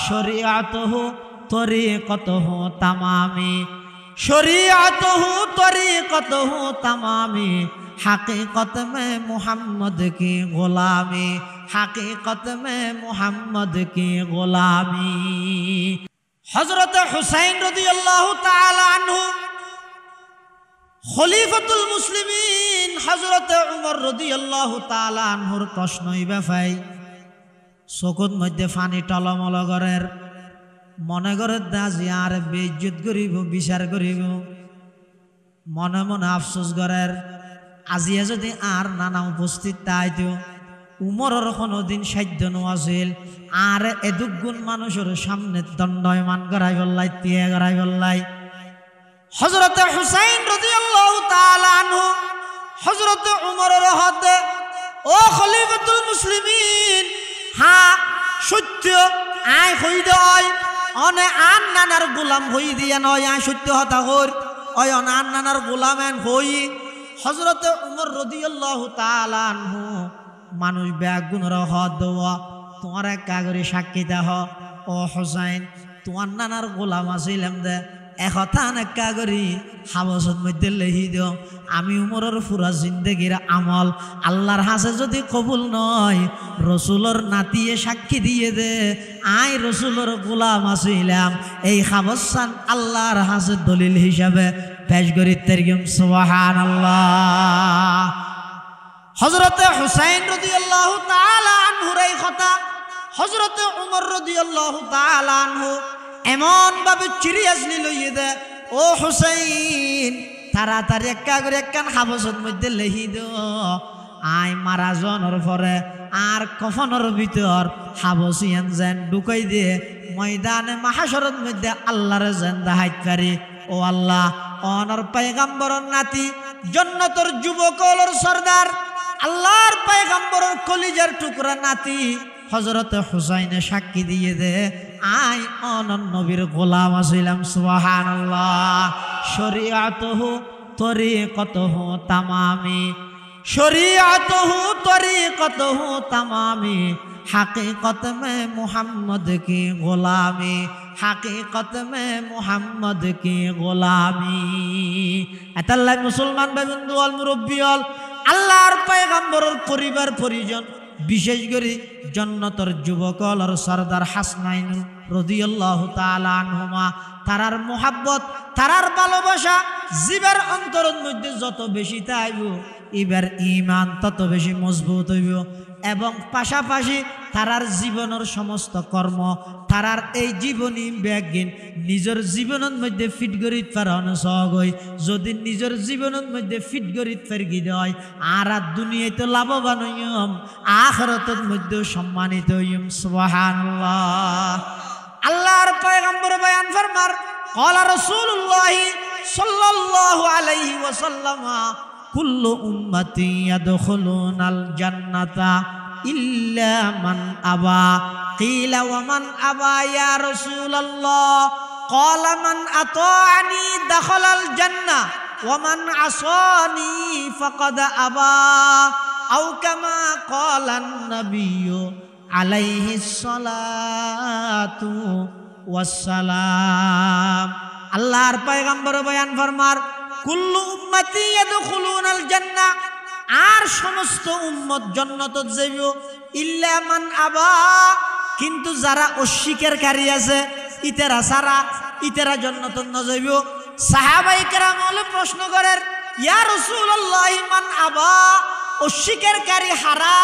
শরিয়াতুহু তরিকতুহু তামামি শরিয়াতুহু তরিকতুহু তামামি हकीकत में मोहम्मद की गुलामी हकीकत में मोहम्मद की गुलामी। हजरत हुसैन रदियल्लाहु ताला अन्हु खलीफातुल मुस्लिमीन हजरत उमर रदियल्लाहु ताला अन्हुर प्रश्नই বেফাই চকুত মধ্যে পানি টলমল করের মনে করে দাজি আর বেইজ্জত করিব বিচার করিব মনে মনে আফসোস করের আজিয়া যদি আর নানা উপস্থিত তাইতো উমরের কোনোদিন সাধ্য নছিল আর এদুগুণ মানুষের সামনে দণ্ডায়মান করাই বললাই তিয়া করাই বললাই। হযরত হুসাইন রাদিয়াল্লাহু তাআলা আনহু হযরত উমরের হাতে ও খলিফাতুল মুসলিমিন হ্যাঁ সত্য আয় হই দয় অনে আন নানার গোলাম হই দিয়া নয় আয় সত্য হতা কর ওই অনান নানার গোলাম এন হই। হযরত উমর রাদিয়াল্লাহু তাআলা আনহু মানুষ বেগুনের হদ দেওয়া তোমার এক কাগরে সাক্ষী দেহ ও হুসাইন তোমার নানার গোলাম আছিলাম দে একথান এক কাগরি হাবসত মধ্যে লেহি দিও আমি উমরের পুরা জিন্দেগির আমল আল্লাহর হাসে যদি কবুল নয় রসুলের নাতিয়ে সাক্ষী দিয়ে দে আই রসুলের গোলাম আছিলাম এই হাবসান আল্লাহর হাসে দলিল হিসাবে পেশ করি তেরগম সুবহানাল্লাহ। হযরত হুসাইন রাদিয়াল্লাহু তাআলা আনহুর এই কথা হযরত উমর রাদিয়াল্লাহু তাআলা আনহু এমন ভাবে সিরিয়াসলি লইয়ে দে ও হুসাইন তাড়াতাড়ি একটা করে একখান হাবসত মধ্যে লেহি দিও আই মারা জনের পরে আর কফনের ভিতর হাবসিয়ান যেন ঢুকাই দিয়ে ময়দানে মাহশরের মধ্যে আল্লাহর জিন্দা হাইত পারি ও আল্লাহ অনর পয়গম্বরের নাতি জান্নাতের যুবকর সরদার আল্লাহর পয়গম্বরের কলিজার টুকরা নাতি হযরত হুসাইনে সাক্ষী দিয়ে দে আই অনন নবীর গোলাম আছিলাম সুবহানাল্লাহ। শরিয়াতুহু তরিকতুহু তামামি শরিয়াতুহু তরিকতুহু তামামি हकीकत में मोहम्मद की गुलामी हकीकत में मोहम्मद की गुलामी। एतल्ला मुसलमान भाई-बंधु अल मुरब्बी अल আল্লাহর পয়গম্বরের পরিবার পরিজন বিশেষ করে জান্নাতের যুবকর সরদার হাসনাইন রাদিয়াল্লাহু তাআলা আনহুমা তারার মোহাব্বত তারার ভালোবাসা জীবের অন্তরের মধ্যে যত বেশি তাইব এবার ঈমান তত বেশি মজবুত হইব এবং পাশাপাশি তারার জীবনের সমস্ত কর্ম তারার এই জীবনী ব্যাগিন নিজের জীবনের মধ্যে ফিট করিতে পারানো সহজ হয় যদি নিজের জীবনের মধ্যে ফিট করিতে পারি হয় আর দুনিয়াতে লাভবান হইম আখিরাতের মধ্যে সম্মানিত হইম সুবহানাল্লাহ। আল্লাহর পয়গম্বর বয়ান ফরমার ক্বালা রাসূলুল্লাহ সাল্লাল্লাহু আলাইহি ওয়াসাল্লাম কুল্লু উম্মতি ইয়াদখুলুনাল জান্নাতা ইল্লা মান আবা কিলা ওয়া মান আবা ইয়া রাসূলুল্লাহ ক্বালা মান আতাআনি দাখালাল জান্নাহ ওয়া মান আসানি ফাকাদ আবা আও কামা ক্বালান নাবিয়্যু আলাইহিস সালাতু ওয়াস সালাম। আল্লাহর পয়গম্বর বয়ান ফরমার কুল্লু উম্মতি ইয়াদখুলুনাল জান্নাহ আর সমস্ত উম্মত জান্নাতত যাইব ইল্লা মান আবা কিন্তু যারা অস্বীকারী আছে ইতারা সারা ইতারা জান্নাতত না যাইব। সাহাবায়ে কেরাম হলে প্রশ্ন করেন ইয়া রাসূলুল্লাহ মান আবা অস্বীকারী হারা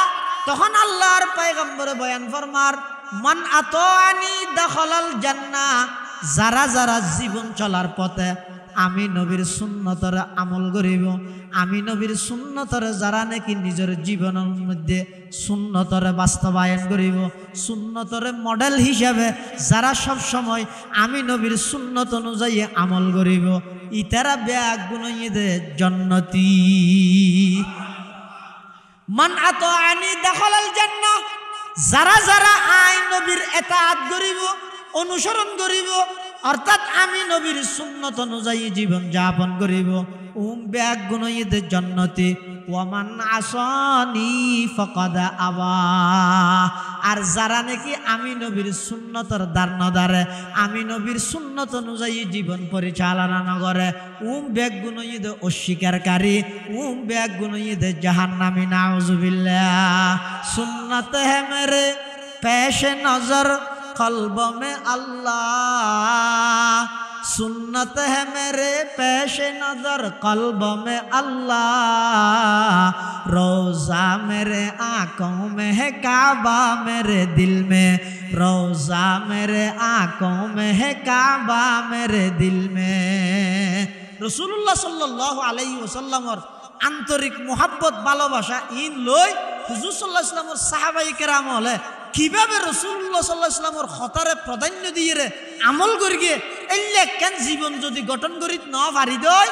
তখন আল্লাহর পয়গম্বর বয়ান ফরমার মান আতাআনি দাখালাল জান্নাহ যারা যারা জীবন চলার পথে আমি নবীর সুন্নতর আমল করিব আমি নবীর সুন্নতর যারা নাকি নিজের জীবনের মধ্যে সুন্নতরে বাস্তবায়ন করিব সুন্নতরে মডেল হিসাবে যারা সব সময় আমি নবীর সুন্নত অনুযায়ী আমল করিব ইতারা ব্যাগ গুণইদে জান্নাতি। মান আতাআনি দাখালাল জান্নাহ যারা যারা আই নবীর ইতাআত করিব অনুসরণ করিব অর্থাৎ আমি নবীর সুন্নত অনুযায়ী জীবন যাপন করিব ব্যাগ গুণইদ জান্নাতি ওয়ামান আসানি ফাকাদ আবা। আর যারা নাকি আমি নবীর সুন্নতর দারনদারে আমি নবীর সুন্নত অনুযায়ী জীবন পরিচালনা না করে ব্যাগ গুণইদ অস্বীকারী ব্যাগ গুণইদ জাহান্নামী নাউজুবিল্লাহ। সুন্নত হে মেরে পেশ নজর कल्ब में अल्लाह सुन्नत है मेरे पेश नजर कल्ब में अल्लाह रोज़ा मेरे आँखों में है काबा मेरे दिल में रोज़ा मेरे आँखों में है काबा मेरे दिल में। रसूलुल्लाह सल्लल्लाहु अलैहि वसल्लम और आंतरिक मोहब्बत भालोबासा इन लई हुजूर सल्लल्लाहु अलैहि वसल्लम साहाबाए केराम हले কিভাবে রাসূলুল্লাহ সাল্লাল্লাহু আলাইহি ওয়াসাল্লামের খতারে প্রাধান্য দিয়ে আমল করি গিয়ে এলে কেন জীবন যদি গঠন করি ন পারি দই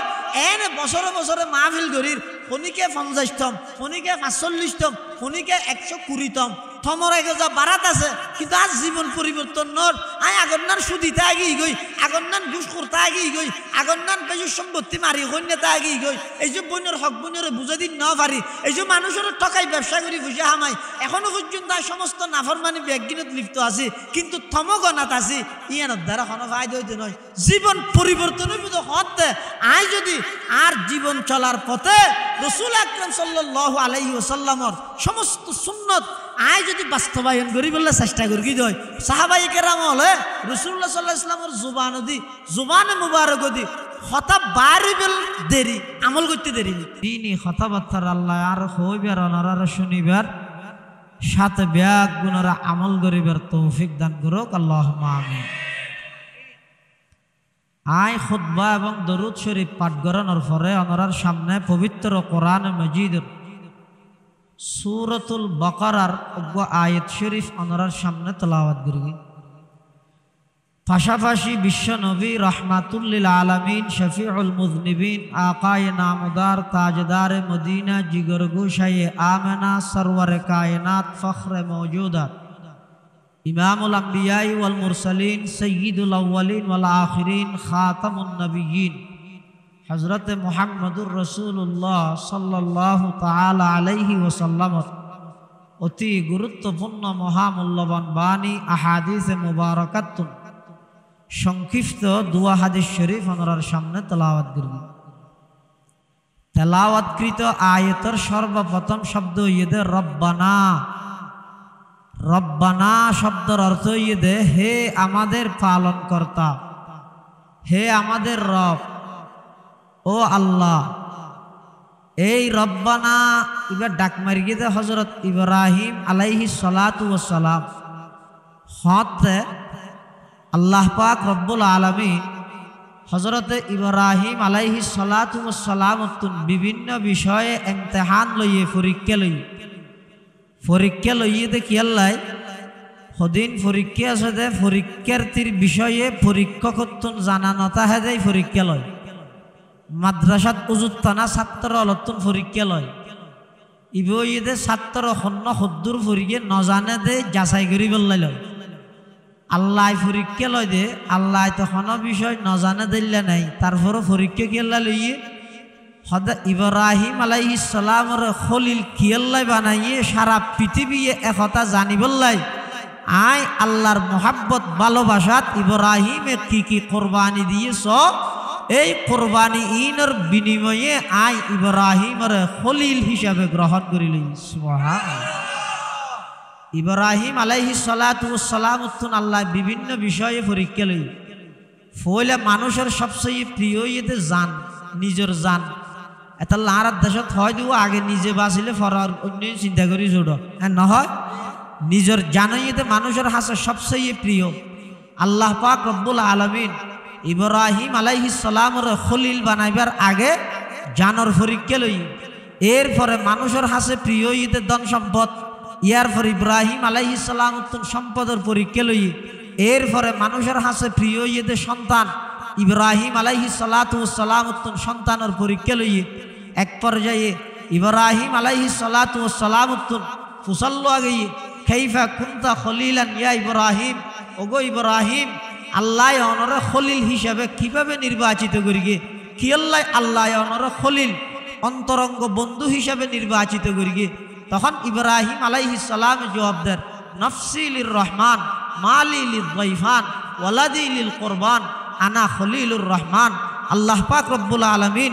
এনে বছরে বছরে মাহফিল করির ফনিকে 50তম ফনিকে 45তম ফনিকে 120তম থমর এক যা বারাত আছে কিন্তু আজ জীবন পরিবর্তন নর আই আগন্নার সুদিতে আগি গই আগন্নান ঘুষ করতে আগি গই আগন্নান বেশি সম্পত্তি মারি কন্যাতে আগি গই এই যে বনের হক বনের বুঝা দিন ন পারি এই যে মানুষের ঠকাই ব্যবসা করি খুশি হামাই এখনো পর্যন্ত সমস্ত নাফরমানি ব্যাগিনত লিপ্ত আছে কিন্তু থমগনাত আছে ইয়ানোর দ্বারা কোনো ফায়দা হইতে নয় জীবন পরিবর্তন হইব হতে আই যদি আর জীবন চলার পথে রাসূল আকরাম সাল্লাল্লাহু আলাইহি ওয়াসাল্লামের সমস্ত সুন্নত আই যদি বাস্তবায়ন করি বললে চেষ্টা করি কি দই সাহাবায়ে কেরাম হলে রাসূলুল্লাহ সাল্লাল্লাহু আলাইহি ওয়াসাল্লামের জুবান দি জুবানে মুবারক দি কথা বারিবেল দেরি আমল করতে দেরি দিনই কথাবার্তার আল্লাহ আর হইবার অনার শুনিবার সাথে ব্যাগ গুণরা আমল করিবার তৌফিক দান করুক আল্লাহুম্মা আমিন। আই খুতবা এবং দরুদ শরীফ পাঠ করানোর পরে ওনার সামনে পবিত্র কোরআন মজিদের সূরাতুল বাকারার আয়াত শরীফ ওনার সামনে তেলাওয়াত করি। পাশাপাশি বিশ্ব নবী রহমাতুল লিল আলামিন শফিউল মুযনিবিন আকায়ে নামদার তাজদার মদিনা জিগর গোশায়ে আমেনা সরওয়ারে কায়নাত ফখরে মওজুদাত ইমামুল আম্বিয়া ওয়াল মুরসালিন সয়্যিদুল আউয়ালিন ওয়াল আখিরিন খাতামুন নবিয়্যিন হযরত মুহাম্মদুর রাসূলুল্লাহ সাল্লাল্লাহু তাআলা আলাইহি ওয়াসাল্লাম অতি গুরুত্বপূর্ণ মহামূল্যবান বাণী আহাদিসে মুবারাকাতুন সংক্ষিপ্ত দুয়া হাদিস শরীফ ওনার সামনে তেলাওয়াত করব। তেলাওয়াতকৃত আয়াতের সর্বপ্রথম শব্দ ইয়ে রব্বানা। রব্বানা শব্দের অর্থ ইয়ে হে আমাদের পালনকর্তা হে আমাদের রব ও আল্লাহ। এই রব্বানা এবার ডাক মারি গিয়ে হযরত ইব্রাহিম আলাইহিস সালাতু ওয়াস সালাম হতে আল্লাহ পাক রব্বুল আলামিন হযরত ইব্রাহিম আলাইহিস সালাতু ওয়াস সালাম বিভিন্ন বিষয়ে ইমতিহান লইয়ে পরীক্ষা লইয়ে দেখি আল্লাহ হদিন পরীক্ষা আছে দে পরীক্ষার্থীর বিষয়ে পরীক্ষক জানানতা হে দেয় পরীক্ষা লয় মাদ্রাসাত উজুত্তানা ছাত্র অলতুন পরীক্ষা লয় ইবইদে ছাত্র হন্য হদ্দুর পরীক্ষা নজানে দে যাচাই করি বললাই লয় আল্লাহ পরীক্ষা লয় দে আল্লাহ তো কোনো বিষয় নজানে দিল্লা নাই তারপরও পরীক্ষা কিয়াল্লা লইয়ে হদা ইব্রাহিম আলাইহিস সালামের খলিল কিয়াল্লাই বানাইয়ে সারা পৃথিবী একথা জানিবল্লাই আই আল্লাহর মোহাব্বত ভালোবাসাত ইব্রাহিমে কি কোরবানি দিয়েছ এই কোরবানি ইনের বিনিময়ে আই ইব্রাহিমের খলিল হিসাবে গ্রহণ করিল। সুবহানাল্লাহ। ইব্রাহিম আলাইহিস সালাতু ওয়াস সালাম আল্লাহ বিভিন্ন বিষয়ে পরীক্ষা লই ফলে মানুষের সবচেয়ে প্রিয় ইয়েতে জান নিজের জান এটা লারার দেশত হয় দিব আগে নিজে বাঁচিলে ফরার অন্য চিন্তা করি জোড় হ্যাঁ নহয় নিজের জানাইতে মানুষের হাসে সবচেয়ে প্রিয় আল্লাহ পাক রব্বুল আলামিন ইব্রাহিম আলাইহিস সালামের খলিল বানাইবার আগে জানর পরীক্ষা লই এরপরে মানুষের হাসে প্রিয় ইয়েতে ধন সম্পদ ইয়ার পর ইব্রাহিম আলাইহিস সালাম সম্পদের পরীক্ষা লই এরপরে মানুষের হাসে প্রিয় ইয়েতে সন্তান ইব্রাহিম আলাইহিস সালাতু ওয়াস সালাম সন্তানের পরীক্ষা লই এক পর্যায়ে ইব্রাহিম আলাইহিস সালাতু ওয়াস সালাম ফুসাল্লু আগে কাইফা কুনতা খলিলান ইয়া ইব্রাহিম ওগো ইব্রাহিম আল্লাহ অনরে খলিল হিসাবে কিভাবে নির্বাচিত করি গে কি আল্লাহ অনরে খলিল অন্তরঙ্গ বন্ধু হিসাবে নির্বাচিত করি গে তখন ইব্রাহিম আলাইহিস সালাম জবাব দেন নফসি লির রহমান মালি লিল দাইফান ওয়ালাদি লিল কুরবান আনা খলিলুর রহমান। আল্লাহ পাক রব্বুল আলামিন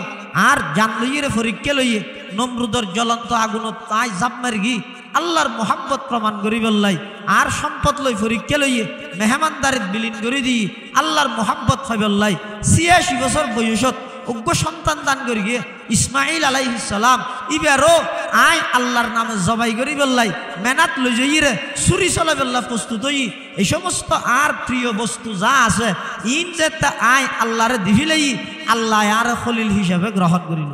আর জান লইয়ে পরীক্ষা লইয়ে নমরুদর জ্বলন্ত আগুনত তাই জাপ মারি গি আল্লাহর মোহাব্বত প্রমাণ করি বললাই আর সম্পদ লই পরীক্ষা লইয়ে মেহমানদারিত বিলীন করে দিই আল্লাহর মোহাব্বত হয় বললাই ৮৬ বছর বয়সত উগ্র সন্তান দান করি গিয়ে ইসমাইল আলাইহিস সালাম ইবারও আই আল্লাহর নামে জবাই করি বললাই মেনাত লই যাইরে ছুরি চলা বললা প্রস্তুত হই এই সমস্ত আর প্রিয় বস্তু যা আছে ইন যে তা আই আল্লাহরে দিভিলাই আল্লাহ আর খলিল হিসাবে গ্রহণ করিল।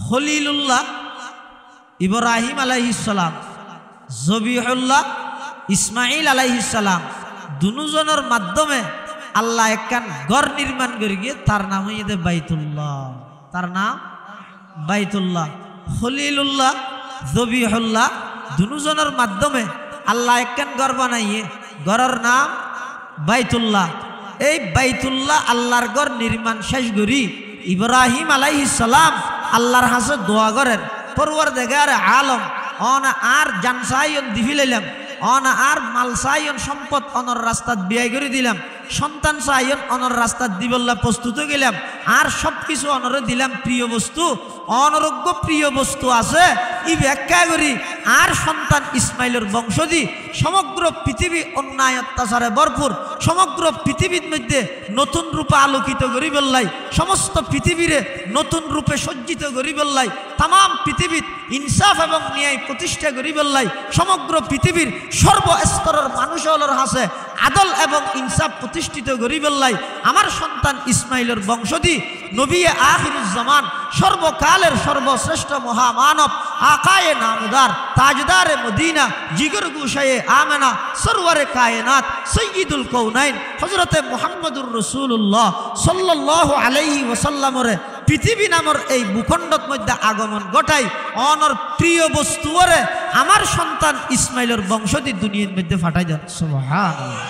খলিলুল্লাহ ইব্রাহিম আলাইহিস সালাম জবিহুল্লাহ ইসমাইল আলাইহিস সালাম দুজনের মাধ্যমে আল্লাহ একখান ঘর নির্মাণ করে গিয়ে তার নাম হইতে বাইতুল্লাহ, তার নাম বাইতুল্লাহ। খলিলুল্লাহ জবিহুল্লাহ দুজনের মাধ্যমে আল্লাহ একখান ঘর বানাইয়ে ঘরের নাম বাইতুল্লাহ। এই বাইতুল্লাহ আল্লাহর ঘর নির্মাণ শেষ করি ইব্রাহিম আলাইহিস সালাম আল্লাহর হাসে দোয়া করেন পরওয়ারদিগার আলম অনা আর জান চাইন দিফিলাইলাম অনা আর মাল চাইন সম্পদ অনর রাস্তাত বিয়াই করে দিলাম সন্তান চাইন অনর রাস্তাত দিবল্লা প্রস্তুত গেলাম আর সব কিছু অনরে দিলাম প্রিয় বস্তু অনরোগ্য প্রিয় বস্তু আছে ই ব্যাখ্যা করি আর সন্তান ইসমাইলের বংশ দি সমগ্র পৃথিবী অন্যায় অত্যাচারে ভরপুর সমগ্র পৃথিবীর মধ্যে নতুন রূপে আলোকিত করি বললাই সমস্ত পৃথিবীরে নতুন রূপে সজ্জিত করি বললাই তাম পৃথিবীর ইনসাফ এবং ন্যায় প্রতিষ্ঠা করি বললাই সমগ্র পৃথিবীর সর্বস্তরের মানুষের হাসে আদল এবং ইনসাফ প্রতিষ্ঠিত করি বললাই আমার সন্তান ইসমাইলের বংশধি নবী আখিরুজ্জামান সর্বকালের সর্বশ্রেষ্ঠ মহামানব আকায়ে নামদার তাজদারে মদিনা জিগর গুশায়ে আমেনা সরওয়ারে কায়নাত সৈয়দুল কৌনাইন হযরতে মুহাম্মদুর রাসূলুল্লাহ সাল্লাল্লাহু আলাইহি ওয়াসাল্লামরে পৃথিবী নামর এই ভূখণ্ডত মধ্যে আগমন ঘটাই অনর প্রিয় বস্তুরে আমার সন্তান ইসমাইলের বংশধি দুনিয়ার মধ্যে ফাটাই দেন সুবহানাল্লাহ।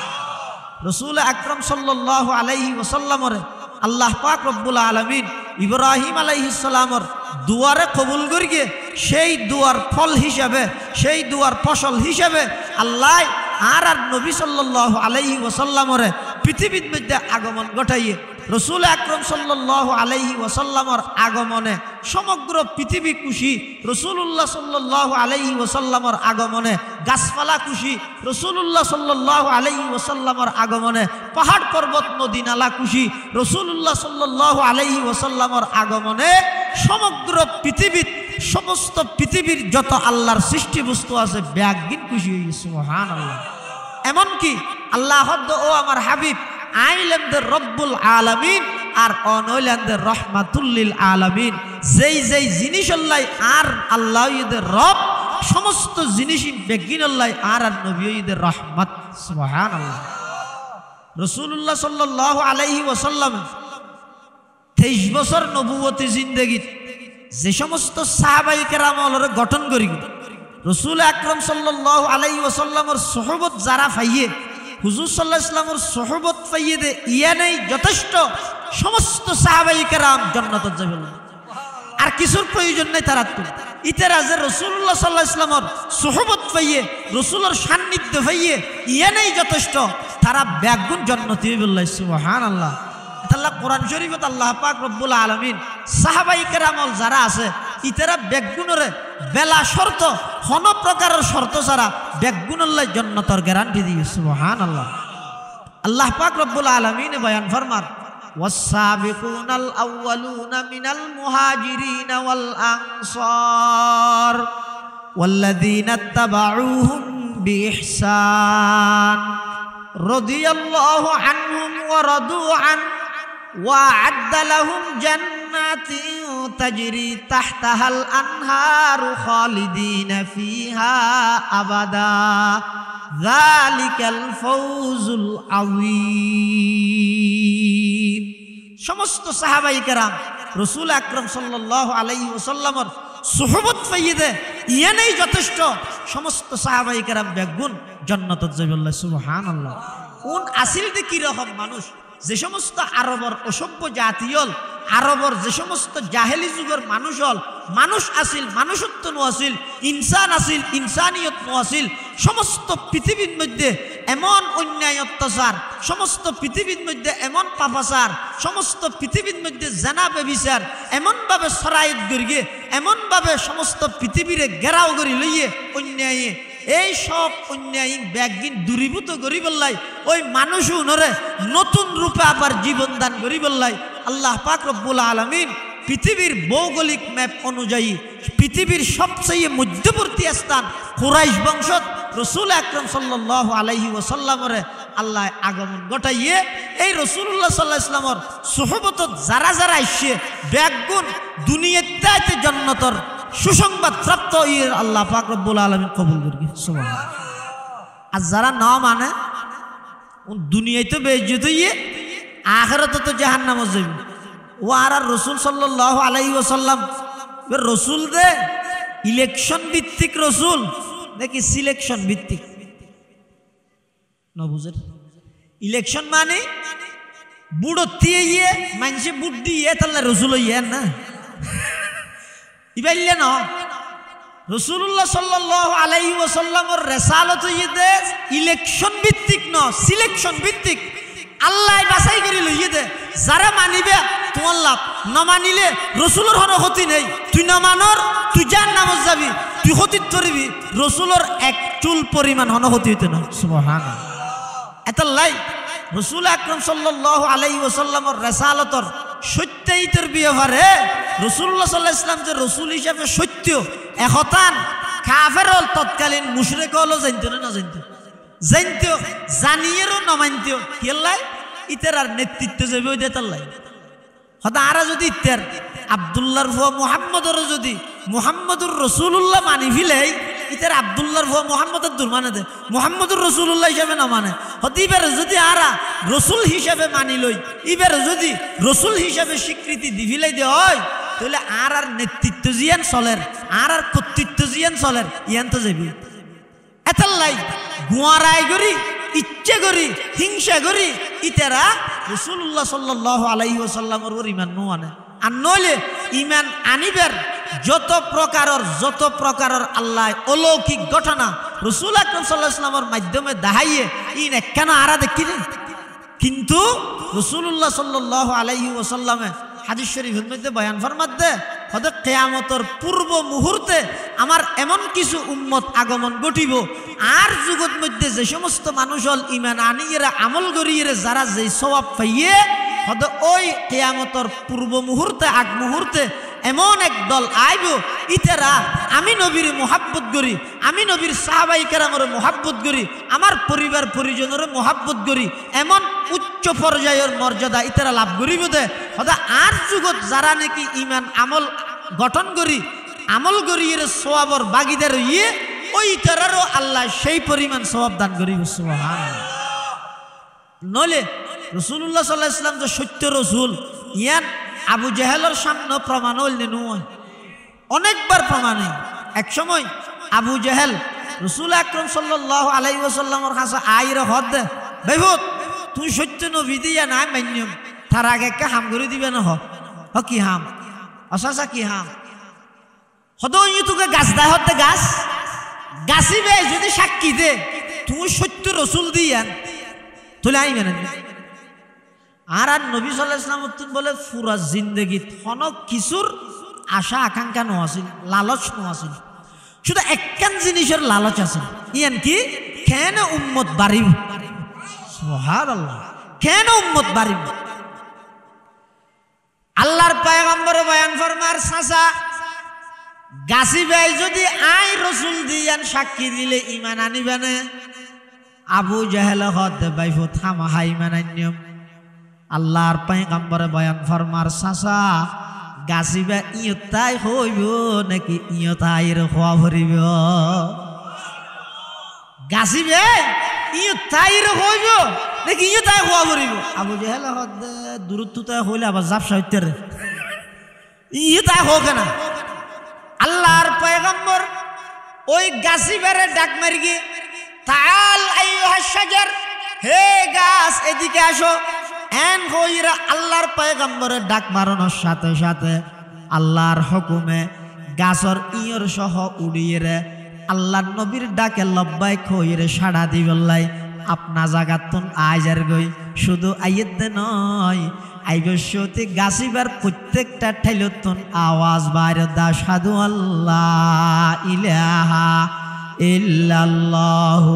রাসূল আকরাম সাল্লাল্লাহু আলাইহি ওয়াসাল্লামরে আল্লাহ পাক রব্বুল আলামিন ইব্রাহিম আলাইহিস সালামর দুয়ারে কবুল করিয়ে সেই দুয়ার ফল হিসাবে সেই দুয়ার ফসল হিসাবে আল্লাহ আর নবী সাল্লাল্লাহু আলাইহি ওয়াসাল্লামরে পৃথিবীর মধ্যে আগমন ঘটাইয়ে রাসূল আকরাম সাল্লাল্লাহু আলাইহি ওয়াসাল্লামর আগমনে সমগ্র পৃথিবী খুশি রাসূলুল্লাহ সাল্লাল্লাহু আলাইহি ওয়াসাল্লামর আগমনে গাছপালা খুশি রাসূলুল্লাহ সাল্লাল্লাহু আলাইহি ওয়াসাল্লামর আগমনে পাহাড় পর্বত নদী নালা খুশি রাসূলুল্লাহ সাল্লাল্লাহু আলাইহি ওয়াসাল্লামর আগমনে সমগ্র পৃথিবীর সমস্ত পৃথিবীর যত আল্লাহর সৃষ্টি বস্তু আছে ব্যাগিন খুশি হই সুবহানাল্লাহ। এমন কি আল্লাহ ও আমার হাবিব আইলেমদের রব্বুল আলামিন আর অনইলেমদের রহমাতুল্লিল আলামিন যেই যেই জিনিস আল্লাহ আর আল্লাহ ঈদের রব সমস্ত জিনিসই বেগিন আল্লাহ আর নবী ঈদের রহমত সুবহানাল্লাহ। রাসূলুল্লাহ সাল্লাল্লাহু আলাইহি ওয়াসাল্লাম 23 বছর নবুয়তি জিন্দেগি যে সমস্ত সাহাবায়ে কেরামর গঠন করি রাসূল আকরাম সাল্লাল্লাহু আলাইহি ওয়াসাল্লামর সুহবত যারা পাইয়ে হুজুর সাল্লাল্লাহু আলাইহি ওয়াসাল্লামর সুহবত পাইয়ে দে ইয়ানেই যথেষ্ট সমস্ত সাহাবায়ে কেরাম জান্নাতে যাবেন আর কিছুর প্রয়োজন নাই তারা তো ইতারা যে রাসূলুল্লাহ সাল্লাল্লাহু আলাইহি ওয়াসাল্লামর সুহবত পাইয়ে রাসূলের সান্নিধ্য পাইয়ে ইয়ানেই যথেষ্ট তারা ব্যাগুণ জান্নাতি বিল্লাহ সুবহানাল্লাহ। আল্লাহ কোরআন শরীফত আল্লাহ পাক রব্বুল আলামিন সাহাবায়ে কেরামল যারা আছে ইতারা বেগুণরে বেলা শর্ত কোন প্রকারের শর্ত ছাড়া বেগুণল্লাহ জান্নাতের গ্যারান্টি দিয়ে সুবহানাল্লাহ। আল্লাহ পাক রব্বুল আলামিন বয়ান ফরমান ওয়াস-সাবিকুনাল আউয়ালুনা মিনাল মুহাজিরিন ওয়াল আনসার ওয়াল্লাযীনা ইত্তাবাউহুম বিইহসান রাদিয়াল্লাহু আনহুম ওয়া রাদু আন وأعد لهم جنات تجري تحتها الأنهار خالدين فيها أبدا ذلك الفوز العظيم। সমস্ত সাহাবায়ে কেরাম রাসূল আকরাম সাল্লাল্লাহু আলাইহি ওয়াসাল্লামর সুহবত পাইয়ে দে ইয়ানেই যথেষ্ট সমস্ত সাহাবায়ে কেরাম বেগুন জান্নাতত যাইবল্লাহ সুবহানাল্লাহ। কোন আসিল দে কি রকম মানুষ যে সমস্ত আরবর অসভ্য জাতি হল আরবর যে সমস্ত জাহেলি যুগের মানুষ হল মানুষ আসিল মানুষত্ব নো আসিল ইনসান আসিল ইনসানিয়ত নো আসিল সমস্ত পৃথিবীর মধ্যে এমন অন্যায় অত্যাচার সমস্ত পৃথিবীর মধ্যে এমন পাপাচার সমস্ত পৃথিবীর মধ্যে জানা বেবিচার এমনভাবে সরাইত গড়িয়ে এমনভাবে সমস্ত পৃথিবীরে ঘেরাও করি লইয়ে অন্যায়ে এই সব অন্যায় ব্যাগিন দূরীভূত করি বললাই ওই মানুষ উনরে নতুন রূপে আবার জীবন দান করি বললাই আল্লাহ পাক রব্বুল আলামিন পৃথিবীর ভৌগোলিক ম্যাপ অনুযায়ী পৃথিবীর সবচেয়ে মধ্যবর্তী স্থান কুরাইশ বংশ রসুল আকরাম সাল্লাল্লাহু আলাইহি ওয়াসাল্লামরে আল্লাহ আগমন ঘটাইয়ে এই রাসূলুল্লাহ সাল্লাল্লাহু আলাইহি ওয়াসাল্লামর সুহবতত যারা যারা আইছে ব্যাগুন দুনিয়াতে জান্নাতর সুসংবাদ প্রাপ্ত ইয়ের আল্লাহ পাক রব্বুল আলামিন কবুল করি সুবহানাল্লাহ। আর যারা না মানে দুনিয়ায় তো বেইজ্জত হইয়ে আখিরাতে তো জাহান্নামে যাবে ও আর রাসূল সাল্লাল্লাহু আলাইহি ওয়াসাল্লাম রসুল দে ইলেকশন ভিত্তিক রসুল নাকি সিলেকশন ভিত্তিক না বুঝেন ইলেকশন মানে বুড়ো দিয়ে মানুষে বুট দিয়ে তাহলে রসুল হইয়া না ইবাইলে না রাসূলুল্লাহ সাল্লাল্লাহু আলাইহি ওয়াসাল্লামের রিসালাত হইতে ইলেকশন ভিত্তিক না সিলেকশন ভিত্তিক আল্লাহ বাছাই করে লইয়ে দে যারা মানিবে তোমার লাভ না মানিলে রসুলের হন ক্ষতি নেই তুই না মানর তুই জাহান্নামে যাবি তুই ক্ষতি করবি রসুলের এক চুল পরিমাণ হন ক্ষতি হইতে না সুবহানাল্লাহ। এতাল্লাই রসুল আকরাম সাল্লাল্লাহু আলাইহি ওয়াসাল্লামের রিসালাতর সত্যায়িতের ব্যাপারে রাসূলুল্লাহ সাল্লাল্লাহু আলাইহি ওয়াসাল্লাম যে রসুল হিসাবে সত্য একতান কাফের হল তৎকালীন মুশরিক হলো জানতো না জানতো জানতো জানিয়েরও না মানতো কেলাই ইতার আর নেতৃত্ব যাবে ওই দেতাল্লাই হয়তো আরা যদি ইতার আব্দুল্লাহর ভুয়া মুহাম্মদরও যদি মুহাম্মদুর রাসূলুল্লাহ মানি ফিলাই ইতার আব্দুল্লাহর ভুয়া মুহাম্মদের দূর মানে দে মুহাম্মদুর রাসূলুল্লাহ হিসাবে না মানে হতে এবারে যদি আরা রসুল হিসাবে মানি লই এবারে যদি রসুল হিসাবে স্বীকৃতি দিভিলাই দে হয় তাহলে আর নেতৃত্ব জিয়ান চলের আর কর্তৃত্ব জিয়ান চলের ইয়ান তো যাবি এতাল্লাই গুয়ারাই করি ইচ্ছে করি হিংসা করি ইতারা রাসূলুল্লাহ সাল্লাল্লাহু আলাইহি ওয়াসাল্লামের ওর ঈমান নো আনে আর নইলে ঈমান আনিবের যত প্রকারের আল্লাহ অলৌকিক ঘটনা রাসূল আকরাম সাল্লাল্লাহু আলাইহি ওয়াসাল্লামের মাধ্যমে দেখাইয়ে ইন কেন আরা দেখি কিন্তু রাসূলুল্লাহ সাল্লাল্লাহু আলাইহি ওয়াসাল্লামে হাদিস শরীফের মধ্যে বয়ান ফরমাতে হয়তো কিয়ামতের পূর্ব মুহূর্তে আমার এমন কিছু উম্মত আগমন ঘটিব আর যুগের মধ্যে যে সমস্ত মানুষ হল ঈমান আনিয়ে আমল করিয়ে যারা যে সওয়াব পাইয়ে হয়তো ওই কিয়ামতের পূর্ব মুহূর্তে আগ মুহূর্তে এমন এক দল আইব ইতারা আমি নবীর মোহাব্বত করি আমি নবীর সাহাবাই কেরামের মোহাব্বত করি আমার পরিবার পরিজনের মোহাব্বত করি এমন উচ্চ পর্যায়ের মর্যাদা ইতারা লাভ করিব দে হয়তো আর যুগত যারা নাকি ঈমান আমল গঠন করি আমল করিয়ে সওয়াবর বাগিদার ইয়ে ওই ইতারারও আল্লাহ সেই পরিমাণ সওয়াব দান করিব সুবহানাল্লাহ। নইলে রাসূলুল্লাহ সাল্লাল্লাহু আলাইহি ওয়াসাল্লাম যে সত্য রসুল ইয়ান আবু জাহেলের সামনে প্রমাণ হইল নয় অনেকবার প্রমাণ এক সময় আবু জাহেল রাসূল আকরাম সাল্লাল্লাহু আলাইহি ওয়াসাল্লামের কাছে আইরে হদ দে ভাইবত তুই সত্য নবী দিয়া না মান্যম তার আগে কে হাম করে দিবে না হ কি হাম আচ্ছা কি হাম হদই তোকে গাছ দেয় হতে গাছ গাছিবে যদি সাক্ষী দে তুই সত্য রসুল দিয়া তুলে আই মেনে আর নবী সাল্লাল্লাহু আলাইহি ওয়াসাল্লাম বলে পুরা জিন্দেগিত হনক কিছুর আশা আকাঙ্ক্ষা ন আছিল লালচ ন আছিল শুধু একখান জিনিসের লালচ আছে ইয়ান কি কেন উম্মত বাড়িব সুবহানাল্লাহ কেন উম্মত বাড়িব আল্লাহর পয়গম্বর বয়ান ফরমার সাসা গাছি ভাই যদি আই রসুল দিয়ান সাক্ষী দিলে ঈমান আনিবে না আবু জাহেল হদ বাইফ থামা হাই ঈমান আনিয়ম আল্লাহর পয়গম্বরে বয়ান ফরমার সাসা গাছিবা ইয়তাই হইব নাকি ইয়তাইর খোয়া ভরিব গাছিবে ইয়তাইর হইব নাকি ইয়তাই খোয়া ভরিব আবু জাহেল হদ দূরত্বতা হইলে আবার জাপসা হইতে রে ইয়তাই হোক না আল্লাহর পয়গম্বর ওই গাছি বেড়ে ডাক মারি গিয়ে তাআল আইয়ুহাশ শাজার, হে গাছ এদিকে আসো। এন হইরা আল্লাহর পয়গম্বরের ডাক মারানোর সাথে সাথে আল্লাহর হুকুমে গাছর ইয়র সহ উড়িয়ে রে আল্লাহর নবীর ডাকে লব্বাইক হইরে সাড়া দিবল্লাই আপনা জাগাতুন আইজার গই। শুধু আইয়েতে নয়, আইবশ্যতে গাছিবার প্রত্যেকটা ঠেলতুন আওয়াজ বাইরে দা সাধু আল্লাহ ইলাহা ইল্লাল্লাহু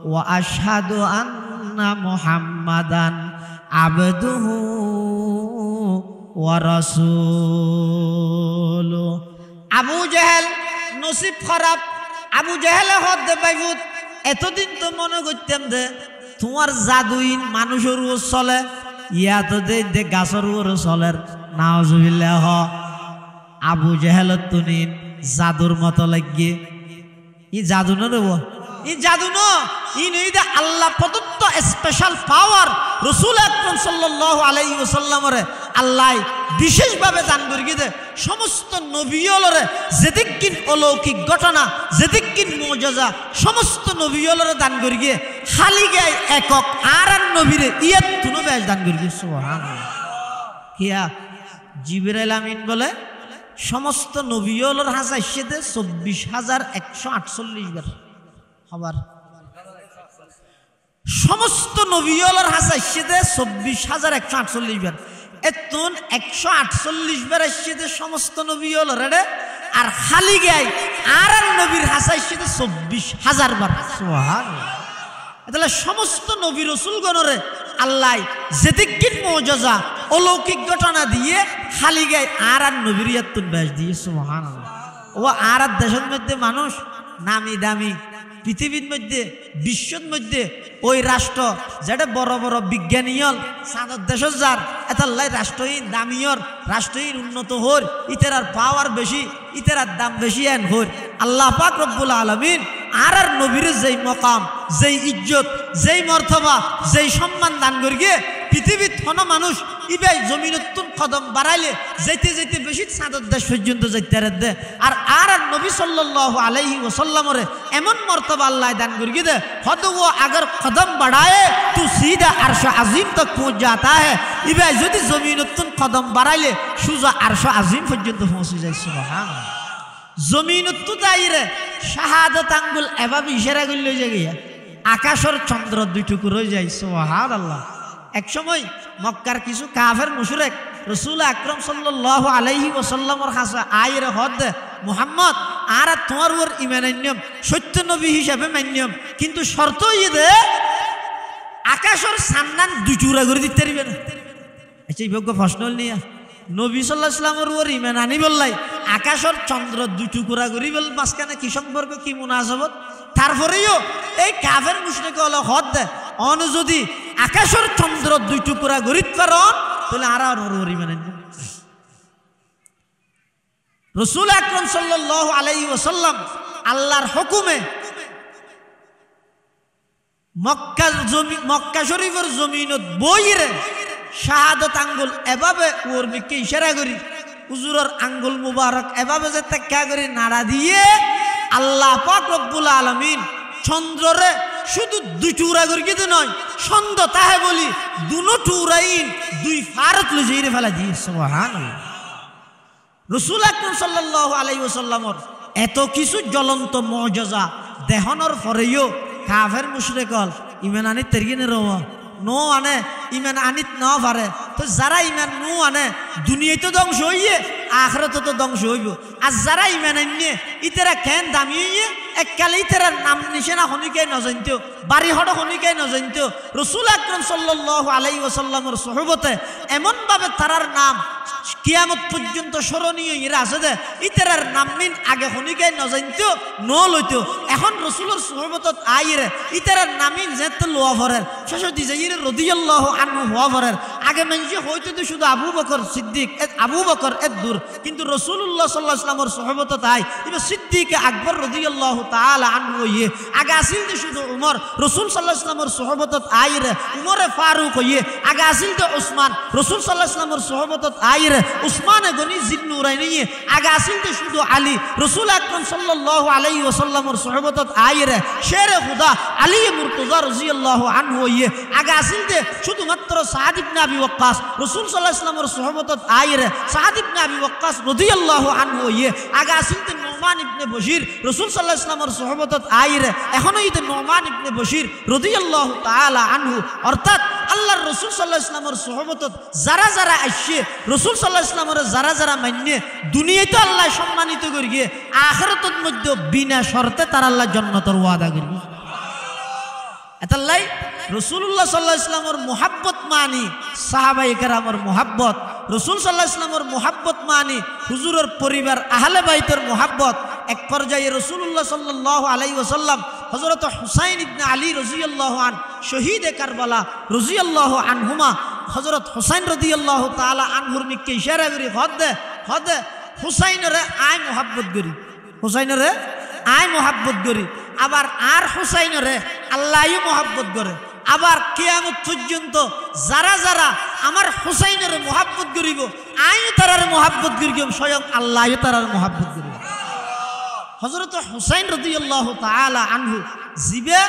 ওয়া আশহাদু আন্না মুহাম্মাদান আবদুহু ওয়া রাসূলুহু। আবু জেহেল নসিব খারাপ, আবু জেহেলে হদ দে পাইবুত। এতদিন তো মনে করতাম দে তোমার জাদুইন মানুষের উপর চলে, ইয়া তো দে গাছের উপর চলের। নাউজুবিল্লাহ। আবু জেহেলত তুনিন জাদুর মতো লাগিয়ে ই জাদু না রেব, ই জাদু ন, ই নই দে আল্লাহ প্রদত্ত স্পেশাল পাওয়ার। রাসূল আকরাম সাল্লাল্লাহু আলাইহি ওয়াসাল্লামরে আল্লাহ বিশেষভাবে দান করি দে সমস্ত নবীলরে যেদিকিন অলৌকিক ঘটনা, যেদিকিন মুজিজা সমস্ত নবীলরে দান করি গিয়ে খালি গায় একক আর নবীরে ইয়াত তুনো বেশ দান করি গিয়ে। সুবহানাল্লাহ। কিয়া জিবরাইল আমিন বলে সমস্ত নবীলর হাসা ইসেদে 24,148 বার হবার। সমস্ত নবীলর হাসা ইসেদে 24,148 বার। এতন 148 বার ইসেদে সমস্ত নবীলর রে আর খালি গায় আর নবীর হাসা ইসেদে 24,000 বার। সুবহানাল্লাহ। তাহলে সমস্ত নবী রসুলগণরে আল্লাহ যেদিকিন মুজিজা অলৌকিক ঘটনা দিয়ে খালি গায় আর নবীর ইয়াতুন বেশ দিয়ে। সুবহানাল্লাহ। ও আর দেশের মধ্যে মানুষ নামি দামি পৃথিবীর মধ্যে বিশ্বর মধ্যে ওই রাষ্ট্র যেটা বড় বড় বিজ্ঞানীয়ল সাদর দেশের যার এতাল্লাই রাষ্ট্রহীন দামিয়র রাষ্ট্রহীন উন্নত হর ইতেরার পাওয়ার বেশি, ইতেরার দাম বেশি এন হর। আল্লাহ পাক রব্বুল আলামিন আর নবীর যেই মকাম, যেই ইজ্জত, যেই মর্তবা, যেই সম্মান দান করি গিয়ে পৃথিবীর কোন মানুষ ইবাই জমিনতুন কদম বাড়াইলে যেতে যেতে বেশি সাদর দেশ পর্যন্ত যাইতে দে। আর আর নবী সাল্লাল্লাহু আলাইহি ওয়াসাল্লামরে এমন মর্তবা আল্লাহ দান করি দে হদ ও अगर कदम बढ़ाए तो सीधा अर्श अजीम तक पहुंच जाता है। इबाई যদি জমিনতুন কদম বাড়াইলে সুজা আরশ আজিম পর্যন্ত পৌঁছে যায়। সুবহানাল্লাহ। জমিনত দাইরে শাহাদাত আঙ্গুল এভাবে ইশারা করলে জায়গা আকাশের চন্দ্র দুই টুকরো হয়ে যায়। সুবহানাল্লাহ। এক সময় মক্কার কিছু কাফের মুশরিক রাসূল আকরাম সাল্লাল্লাহু আলাইহি ওয়াসাল্লামের কাছে আইরে হদ মুহাম্মদ আর তোমার উপর ঈমান আনয়ম, সত্য নবী হিসাবে মান্যম, কিন্তু শর্ত ই দে আকাশের সান্নান দুই টুকরা করে দিতে পারবে না। আচ্ছা এই ভোগ্য প্রশ্ন নিয়া নবী সাল্লাল্লাহু আলাইহি ওয়াসাল্লামের উপর ঈমান আনি বললাই আকাশের চন্দ্র দুই টুকরা করি বল মাঝখানে কি সম্পর্ক, কি মুনাসাবত? তারপরেও এই কাফের মুশরিক হলো হদ দে অন যদি আকাশের চন্দ্র দুই টুকরা গরিত পারন তাহলে আর ঈমান আনি। রাসূল আকরাম সাল্লাল্লাহু আলাইহি ওয়াসাল্লাম আল্লাহর হুকুমে মক্কা শরীফের জমিনত বইরে শাহাদাত আঙ্গুল এভাবে ওর মিকে ইশারা করি হুজুরের আঙ্গুল মুবারক এভাবে যে তাক্কা করে নাড়া দিয়ে আল্লাহ পাক রব্বুল আলামিন চন্দ্ররে শুধু দুই টুকরা করে কিন্তু নয় ছন্দ তাহে বলি দুনো টুকরাইন দুই ফারত লইরে ফেলা দিয়ে। সুবহানাল্লাহ। রাসূল আকরাম সাল্লাল্লাহু আলাইহি ওয়াসাল্লামর এত কিছু জ্বলন্ত মুজিজা দেহনর পরেও কাফের মুশরিকল ঈমান আনিত তেরগিনে রও নো আনে ঈমান আনিত না পারে। তো যারা ঈমান নো আনে দুনিয়ায় তো ধ্বংস হইয়ে আখিরাতে তো ধ্বংস হইব। আর যারা ঈমান আনে ইতেরা কেন দামি হইয়ে এককালে ইতেরার নাম নিশানা হনিকাই ন জানতো, বাড়ি হড় হনিকাই ন জানতো। রাসূল আকরাম সাল্লাল্লাহু আলাইহি ওয়াসাল্লামের সুহবতে এমন ভাবে তারার নাম কিয়ামত পর্যন্ত স্মরণীয় ইরা আছে দে ইতেরার নাম নিন আগে হনিকাই ন জানতো ন লইতো। এখন রাসূলের সুহবতত আইরে ইতেরার নামিন যেতে লোয়া ভরের শেষ দি যাইরে রাদিয়াল্লাহু আনহু হওয়া ভরের আগে মানুষে হইতে তো শুধু আবু বকর সিদ্দিক আবু বকর এত দূর, কিন্তু রাসূলুল্লাহ সাল্লাল্লাহু আলাইহি ওয়াসাল্লামের সহবত তাই এবার সিদ্দিক আকবর রাদিয়াল্লাহু তাআলা আনহু হইয়ে আগে আসিল তো শুধু উমর, রাসূল সাল্লাল্লাহু আলাইহি ওয়াসাল্লামের সহবত আইরে উমরে ফারুক হইয়ে আগে আসিল তো উসমান, রাসূল সাল্লাল্লাহু আলাইহি ওয়াসাল্লামের সহবত আইরে উসমানে গনি জিন্নুরাইনি আগে আসিল তো শুধু আলী, রাসূল আকরাম সাল্লাল্লাহু আলাইহি ওয়াসাল্লামের সহবত আইরে শেরে খুদা আলী মুর্তজা রাদিয়াল্লাহু আনহু হইয়ে আগে আসিল তো শুধুমাত্র সাদ ইবনে আবি ওয়াক্কাস, রাসূল সাল্লাল্লাহু আলাইহি ওয়াসাল্লামের সহবত আইরে সাদ ইবনে আবি ওয়াক্কাস রাদিয়াল্লাহু আনহু হইয়ে আগে আসিল তো নোমান ইবনে বশির, রাসূল সাল্লাল্লাহু আলাইহি ওয়াসাল্লামের সহবত আইরে এখনো ইতে নোমান ইবনে বশির রাদিয়াল্লাহু তাআলা আনহু। অর্থাৎ আল্লাহর রাসূল সাল্লাল্লাহু আলাইহি ওয়াসাল্লামের সহবত যারা যারা আসছে, রাসূল সাল্লাল্লাহু আলাইহি ওয়াসাল্লামের যারা যারা মান্য, দুনিয়াতে আল্লাহ সম্মানিত করি গিয়ে আখিরাতের মধ্যে বিনা শর্তে তার আল্লাহ জান্নাতের ওয়াদা করবে। এতাল্লাই রাসূলুল্লাহ সাল্লাল্লাহু আলাইহি ওয়াসাল্লামের মুহাব্বত মানি সাহাবায়ে কেরামের মুহাব্বত, রাসূল সাল্লাল্লাহু আলাইহি ওয়াসাল্লামের মুহাব্বত মানি হুজুরের পরিবার আহলে বাইতের মুহাব্বত। এক পর্যায়ে রাসূলুল্লাহ সাল্লাল্লাহু আলাইহি ওয়াসাল্লাম হযরত হুসাইন ইবনে আলী রাদিয়াল্লাহু আন শহীদে কারবালা রাদিয়াল্লাহু আনহুমা হযরত হুসাইন রাদিয়াল্লাহু তাআলা আনহুর নিকে ইশারা করি হদে হুসাইনরে আই মুহাব্বত করি, হুসাইনরে আই মুহাব্বত করি। আবার আর হুসাইনরে আল্লাহই মুহাব্বত করে। আবার কিয়ামত পর্যন্ত যারা যারা আমার হুসাইনের মুহাব্বত করিব আইও তারার মুহাব্বত করিব, স্বয়ং আল্লাহই তারার মুহাব্বত করিব। হযরত হুসাইন রাদিয়াল্লাহু তাআলা আনহু জিবে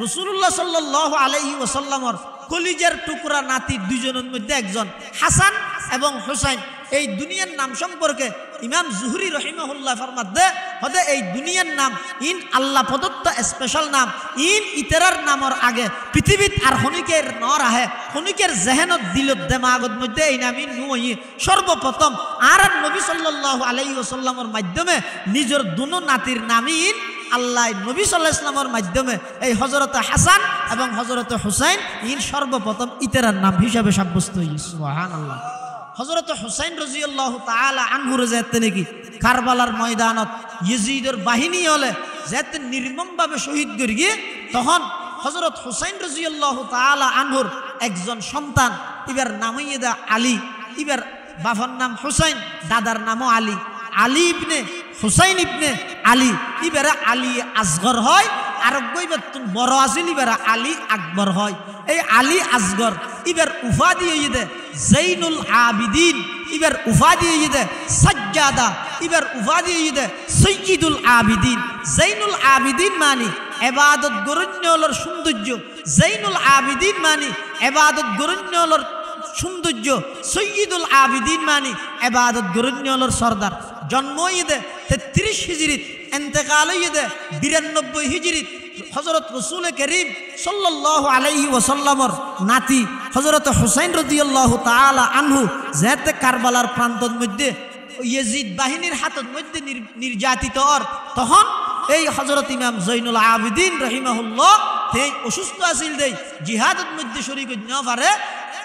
রাসূলুল্লাহ সাল্লাল্লাহু আলাইহি ওয়াসাল্লামের কলিজার টুকরা নাতি দুইজনের মধ্যে একজন হাসান এবং হুসাইন। এই দুনিয়ার নাম সম্পর্কে ইমাম জুহরি রহিমাহুল্লাহ ফরমাতে হতে এই দুনিয়ার নাম ইন আল্লাহ প্রদত্ত স্পেশাল নাম, ইন ইতরার নামর আগে পৃথিবীত আর হনিকের নর আহে, হনিকের জেহেনত দিলত দেমাগত মধ্যে এই নাম ইন নুই সর্বপ্রথম আর নবী সাল্লাল্লাহু আলাইহি ওয়াসাল্লামের মাধ্যমে নিজের দুনো নাতির নাম ইন আল্লাহ নবী সাল্লাল্লাহু আলাইহি ওয়াসাল্লামের মাধ্যমে এই হযরত হাসান এবং হযরত হুসাইন ইন সর্বপ্রথম ইতরার নাম হিসাবে সাব্যস্ত হইছে। সুবহানাল্লাহ। হযরত হুসাইন রাদিয়াল্লাহু তাআলা আনহুর যেতে নাকি কারবালার ময়দানত ইয়াজিদের বাহিনী হলে যেতে নির্মমভাবে শহীদ করে গিয়ে তখন হযরত হুসাইন রাদিয়াল্লাহু তাআলা আনহুর একজন সন্তান ইবার নামইদা আলী, ইবার বাবার নাম হুসাইন, দাদার নামও আলী, আলী ইবনে হুসাইন ইবনে আলী, ইবারা আলী আসগর হয়। আর গইবাতুন বড় আছিল ইবারা আলী আকবর হয়। এই আলী আসগর ইবার উপাধি হইদে জাইনুল আবিদিন, ইবার উপাধি হইদে সাজ্জাদা, ইবার উপাধি হইদে সৈয়দুল আবিদিন। জাইনুল আবিদিন মানি ইবাদত গরণ্যলর সৌন্দর্য, জাইনুল আবিদিন মানি ইবাদত গরণ্যলর সৌন্দর্য, সৈয়দুল আবিদিন মানি ইবাদত গরণ্যলর সরদার। জন্ম হইদে 33 হিজরিত, ইন্তেকাল হইদে 92 হিজরিত। হযরত রাসূল করিম সাল্লাল্লাহু আলাইহি ওয়াসাল্লামের নাতি হযরত হুসাইন রাদিয়াল্লাহু তাআলা আনহু যেতে কারবালার প্রান্তর মধ্যে ইয়াজিদ বাহিনীর হাতের মধ্যে নির্যাতিত আর তখন এই হযরত ইমাম জৈনুল আবিদিন রাহিমাহুল্লাহ তে অসুস্থ আছিল, দেই জিহাদের মধ্যে শরীক না পারে।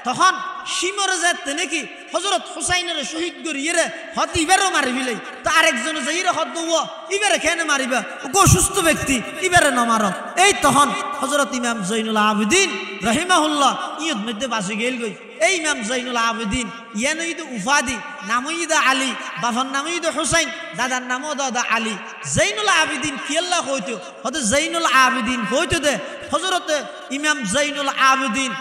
তখন সীমরে যেতে নাকি হযরত হুসাইনের শহীদ করিয়ে হত ইবারও মারি ফেলাই, তো আরেকজনে যাইরে হত দৌয়া ইবারে কেন মারিবা, ও সুস্থ ব্যক্তি ইবারে না মার। এই তখন হযরত ইমাম জৈনুল আবিদিন রাহিমাহুল্লাহ ইয়দ মধ্যে বাঁচি গেল গই। এই ইমাম জৈনুল আবিদিন ইয়ানইদ উফাদি নামইদ আলী, বাবার নামইদ হুসাইন, দাদার নামও দাদা আলী। জৈনুল আবিদিন কি আল্লাহ হইতো হতে জৈনুল আবিদিন হইতো দে হযরত ইমাম জৈনুল আবিদিন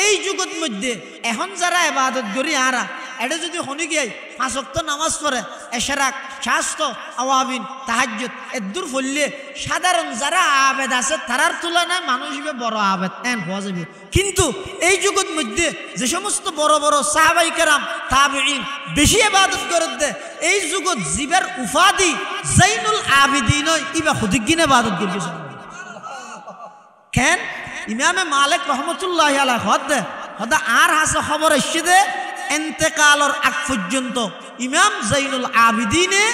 এই যুগত মধ্যে এখন যারা ইবাদত করি আরা এটা যদি হনি গিয়ে 5 ওয়াক্ত নামাজ পড়ে, এশরাক, শাস্ত, আওয়াবিন, তাহাজ্জুদ এদুর ফললে সাধারণ যারা আবেদ আছে তারার তুলনায় মানুষ হিসেবে বড় আবেদ এন হওয়া যাবে। কিন্তু এই যুগত মধ্যে যে সমস্ত বড় বড় সাহাবায়ে কেরাম তাবেঈন বেশি ইবাদত করে দে, এই যুগত জিবের উফাদি জাইনুল আবিদিন ইবা খুদিগিন ইবাদত করছে। কেন ইমামে মালিক রহমতুল্লাহি আলাইহি হদা আর হাসে খবর এসে দে ইন্তেকালের আগ পর্যন্ত ইমাম জাইনুল আবিদিনে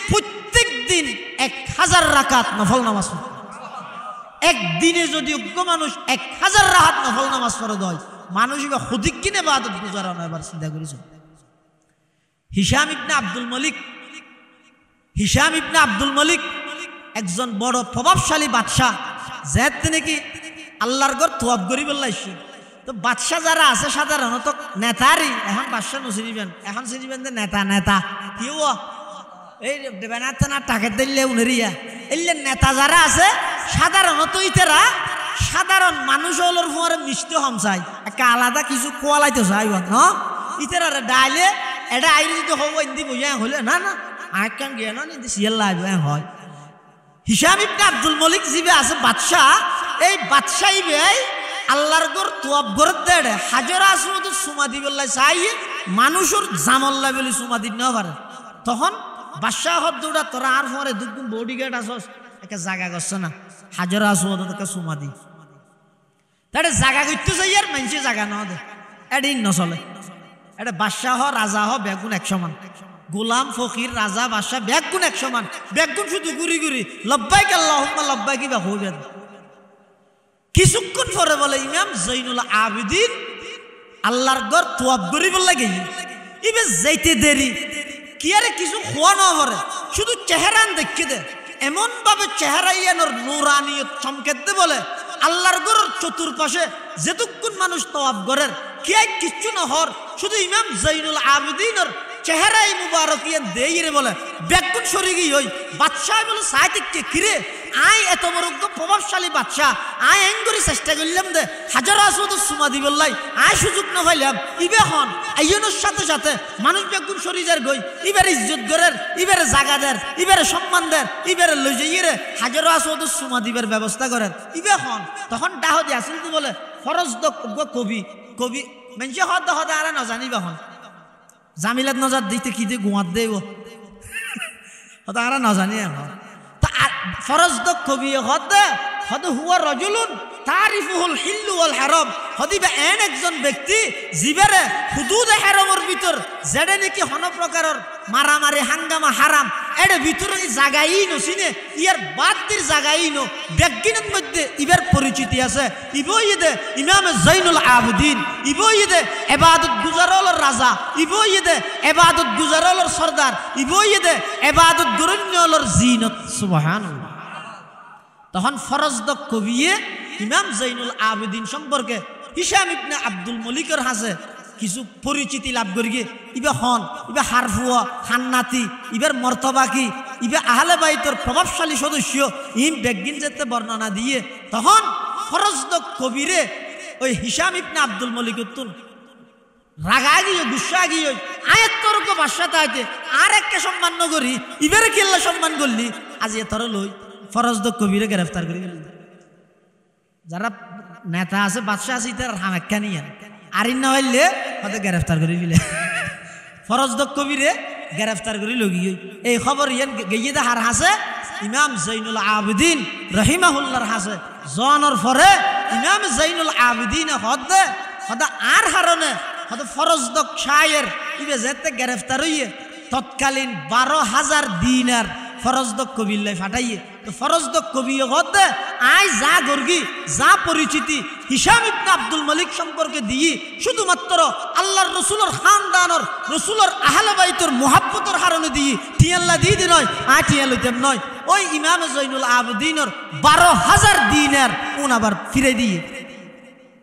প্রত্যেক দিন 1000 রাকাত নফল নামাজ পড়ে। একদিনে যদি অজ্ঞ মানুষ 1000 রাকাত নফল নামাজ পড়ে দেয়, মানুষ এবার খুদিক কিনে ইবাদত গুজারা না। এবার চিন্তা করেছ হিশাম ইবনে আব্দুল মালিক একজন বড় প্রভাবশালী বাদশাহ, যেতে নাকি আল্লাহর ঘর তোয়াব করি বললাইছে। তো বাদশা যারা আছে সাধারণত নেতারই এখন বাদশা নচিনিবেন এখন চিনিবেন যে নেতা নেতা কি এই বেনার টাকা দিলে উনেরিয়া এলে নেতা যারা আছে সাধারণত ইতেরা সাধারণ মানুষ হলোর ফুয়ারে মিষ্টি হমসাই একটা আলাদা কিছু কোয়ালাইতে চাই হ্যাঁ ইতেরা ডাইলে এটা আইলে যদি হবো ইন্দি বইয়া হলে না না আঁকান গিয়ে না ইন্দি সিয়াল লাগবে হয় হিসাম ইবনে আব্দুল মলিক জিবে আছে বাদশাহ এই বাদশাহ ইবে আল্লাহর গর তোয়াব গরত দেড়ে হাজরা আসমত সুমা দিবল্লাই চাই মানুষের জামল্লা বলে সুমা দিন না পারে তখন বাদশাহ হদ দৌড়া তোরা আর পরে দুগুণ বডিগার্ড আসস একটা জায়গা করছে না হাজরা আসমত একটা সুমা দি তাহলে জায়গা করতে চাই আর মানুষের জায়গা না দে এদিন নচলে এটা বাদশাহ রাজা হ বেগুন এক সমান গোলাম ফকির রাজা বাদশাহ বেগুন এক সমান বেগুন শুধু ঘুরি ঘুরি লব্বাইক আল্লাহুম্মা লব্বাইক বা হইবেন কিছুক্ষণ পরে বলে ইমাম জৈনুল আবেদিন আল্লাহর ঘর তোয়াব করিব লাগে ইবে যাইতে দেরি কি আরে কিছু খোয়া না পরে শুধু চেহারান দেখে দে এমন ভাবে চেহারা ইয়ানোর নূরানিয়ত চমকে দে বলে আল্লাহর ঘরের চতুর্পাশে যেতক্ষণ মানুষ তোয়াব করেন কি কিচ্ছু না হর শুধু ইমাম জৈনুল আবেদিনের চেহারাই মুবারক ইয়ান দেই রে বলে বেগুন সরিগি হই বাদশাহ বলে সাইতে কিরে আই এত বড় প্রভাবশালী বাদশাহ আই এঙ্গরি চেষ্টা করলাম দে হাজার আসদ সুমা দিবল্লাই আই সুযোগ না পাইলাম ইবে হন আইনের সাথে সাথে মানুষ বেগুন সরিজার গই ইবারে ইজ্জত গরের ইবারে জাগা দের ইবারে সম্মান দের ইবারে লই যাই রে হাজার আসদ সুমা দিবার ব্যবস্থা করেন ইবে হন তখন ডাহ দি আসল তো বলে ফরজ কবি কবি মেনছে হদ হদ আর না জানিবা হন জামিলাত নজর দিতে কি দিয়ে গুয়াত দেব হদ আর না জানি এখন ফরজ কবি হদ হদ হুয়া রজুলুন তারিফুল হিল্লু ওয়াল হারাম হদিবা এন একজন ব্যক্তি জিবেরে হুদুদ হারামের ভিতর যেটা নাকি হন প্রকারের মারামারি হাঙ্গামা হারাম এর ভিতরে জায়গাই নছিনে ইয়ার বাদদির জায়গাই নো বেগিনের মধ্যে ইবার পরিচিতি আছে ইবইদে ইমাম জৈনুল আবেদিন ইবইদে ইবাদত গুজারলের রাজা ইবইদে ইবাদত গুজারলের সরদার ইবইদে ইবাদত গুরুন্যলের জিনত সুবহানাল্লাহ তখন ফরজদ কবিয়ে ইমাম জৈনুল আবেদিন সম্পর্কে হিসাম ইবনে আব্দুল মলিকের হাসে কিছু পরিচিতি লাভ করি ইবে হন ইবে হারফুয়া খান্নাতি ইবের মর্তবা কি ইবে আহলে বাইতের প্রভাবশালী সদস্য ইম বেগিন যেতে বর্ণনা দিয়ে তখন ফরজদ কবিরে ওই হিসাম ইবনে আব্দুল মলিক উত্তুন রাগা গিয়ে গুসা গিয়ে আয়ের তর্ক বাসা তাইতে আর একটা সম্মান করি ইবের কেল্লা সম্মান করলি আজ এ তর লই ফরজদ কবিরে গ্রেফতার করে গেল যারা নেতা আছে বাদশাহ আছে তার হামেক্কা নিয়ে আর না হইলে হয়তো গ্রেফতার করে দিলে ফরজদ কবিরে গ্রেফতার করে লগি এই খবর ইয়ান গিয়ে হার হাসে ইমাম জৈনুল আবেদিন রহিমাহুল্লাহর হাসে জনের পরে ইমাম জৈনুল আবেদিন হদে হদা আর হারনে হয়তো ফরজদ শায়ের ইবে যেতে গ্রেফতার হইয়ে তৎকালীন 12,000 দিনার ফরজদ কবিল্লাই ফাটাইয়ে তো ফরজদ কবি হদে আই যা গর্গি যা পরিচিতি হিসাম ইবনে আব্দুল মলিক সম্পর্কে দিয়ে শুধুমাত্র আল্লাহর রসুলের খানদানের রসুলের আহলে বাইতের মুহাব্বতের কারণে দিয়ে টিয়াল্লা দিয়ে দি নয় আ টিয়া লইতেম নয় ওই ইমাম জৈনুল আবেদিনের 12,000 দিনার উন আবার ফিরে দিয়ে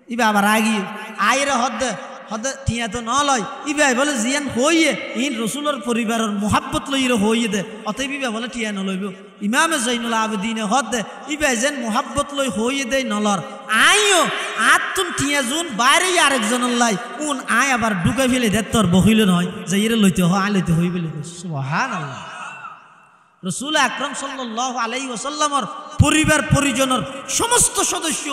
ইবা আবার আগিয়ে আইরে হদে হদে টিয়া তো ন লয় ইবাই বলে জিয়ান হইয়ে ইন রসুলের পরিবারের মুহাব্বত লইরে হইয়ে দে অতএব ইবা বলে টিয়া নলইব ইমামে জৈনুল আবেদিনে হদে ইবাই যেন মুহাব্বত লই হইয়ে দেয় নলর আইও আতুন টিয়া জুন বাইরে আরেকজন লাই উন আই আবার ঢুকে ফেলে দে তোর বহিল নয় যে ইরে লইতে হয় আই লইতে হই বলে সুবহানাল্লাহ রসুল আকরাম সাল্লাল্লাহু আলাইহি ওয়াসাল্লামের পরিবার পরিজনের সমস্ত সদস্য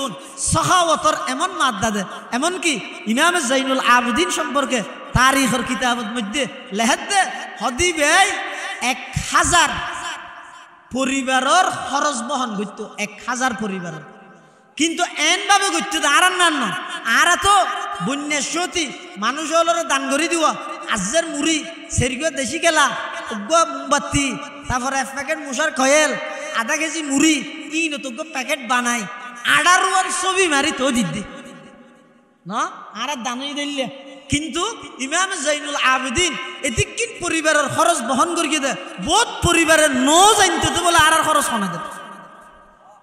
সাহাওয়াতের এমন মাদ্দা দে এমনকি ইমাম জৈনুল আবেদিন সম্পর্কে তারিখের কিতাবের মধ্যে লেখা দে হদিবে 1000 পরিবারের খরচ বহন করত 1000 পরিবারের কিন্তু এন ভাবে করত আর নান্ন আর তো বন্যাসতি মানুষ হলো দান করে দিওয়া আজের মুড়ি সেরিগো দেশি গেলা উগ্গা মোমবাতি তারপরে 1 প্যাকেট মশার কয়েল আধা কেজি মুড়ি ই নতুন প্যাকেট বানাই আড়ার ছবি মারি তো দিদি না আর দানই দিলে কিন্তু ইমাম জৈনুল আবেদিন এদিকিন পরিবারের খরচ বহন করিয়ে দে বহুত পরিবারের ন জানতে তো বলে আর খরচ শোনা দে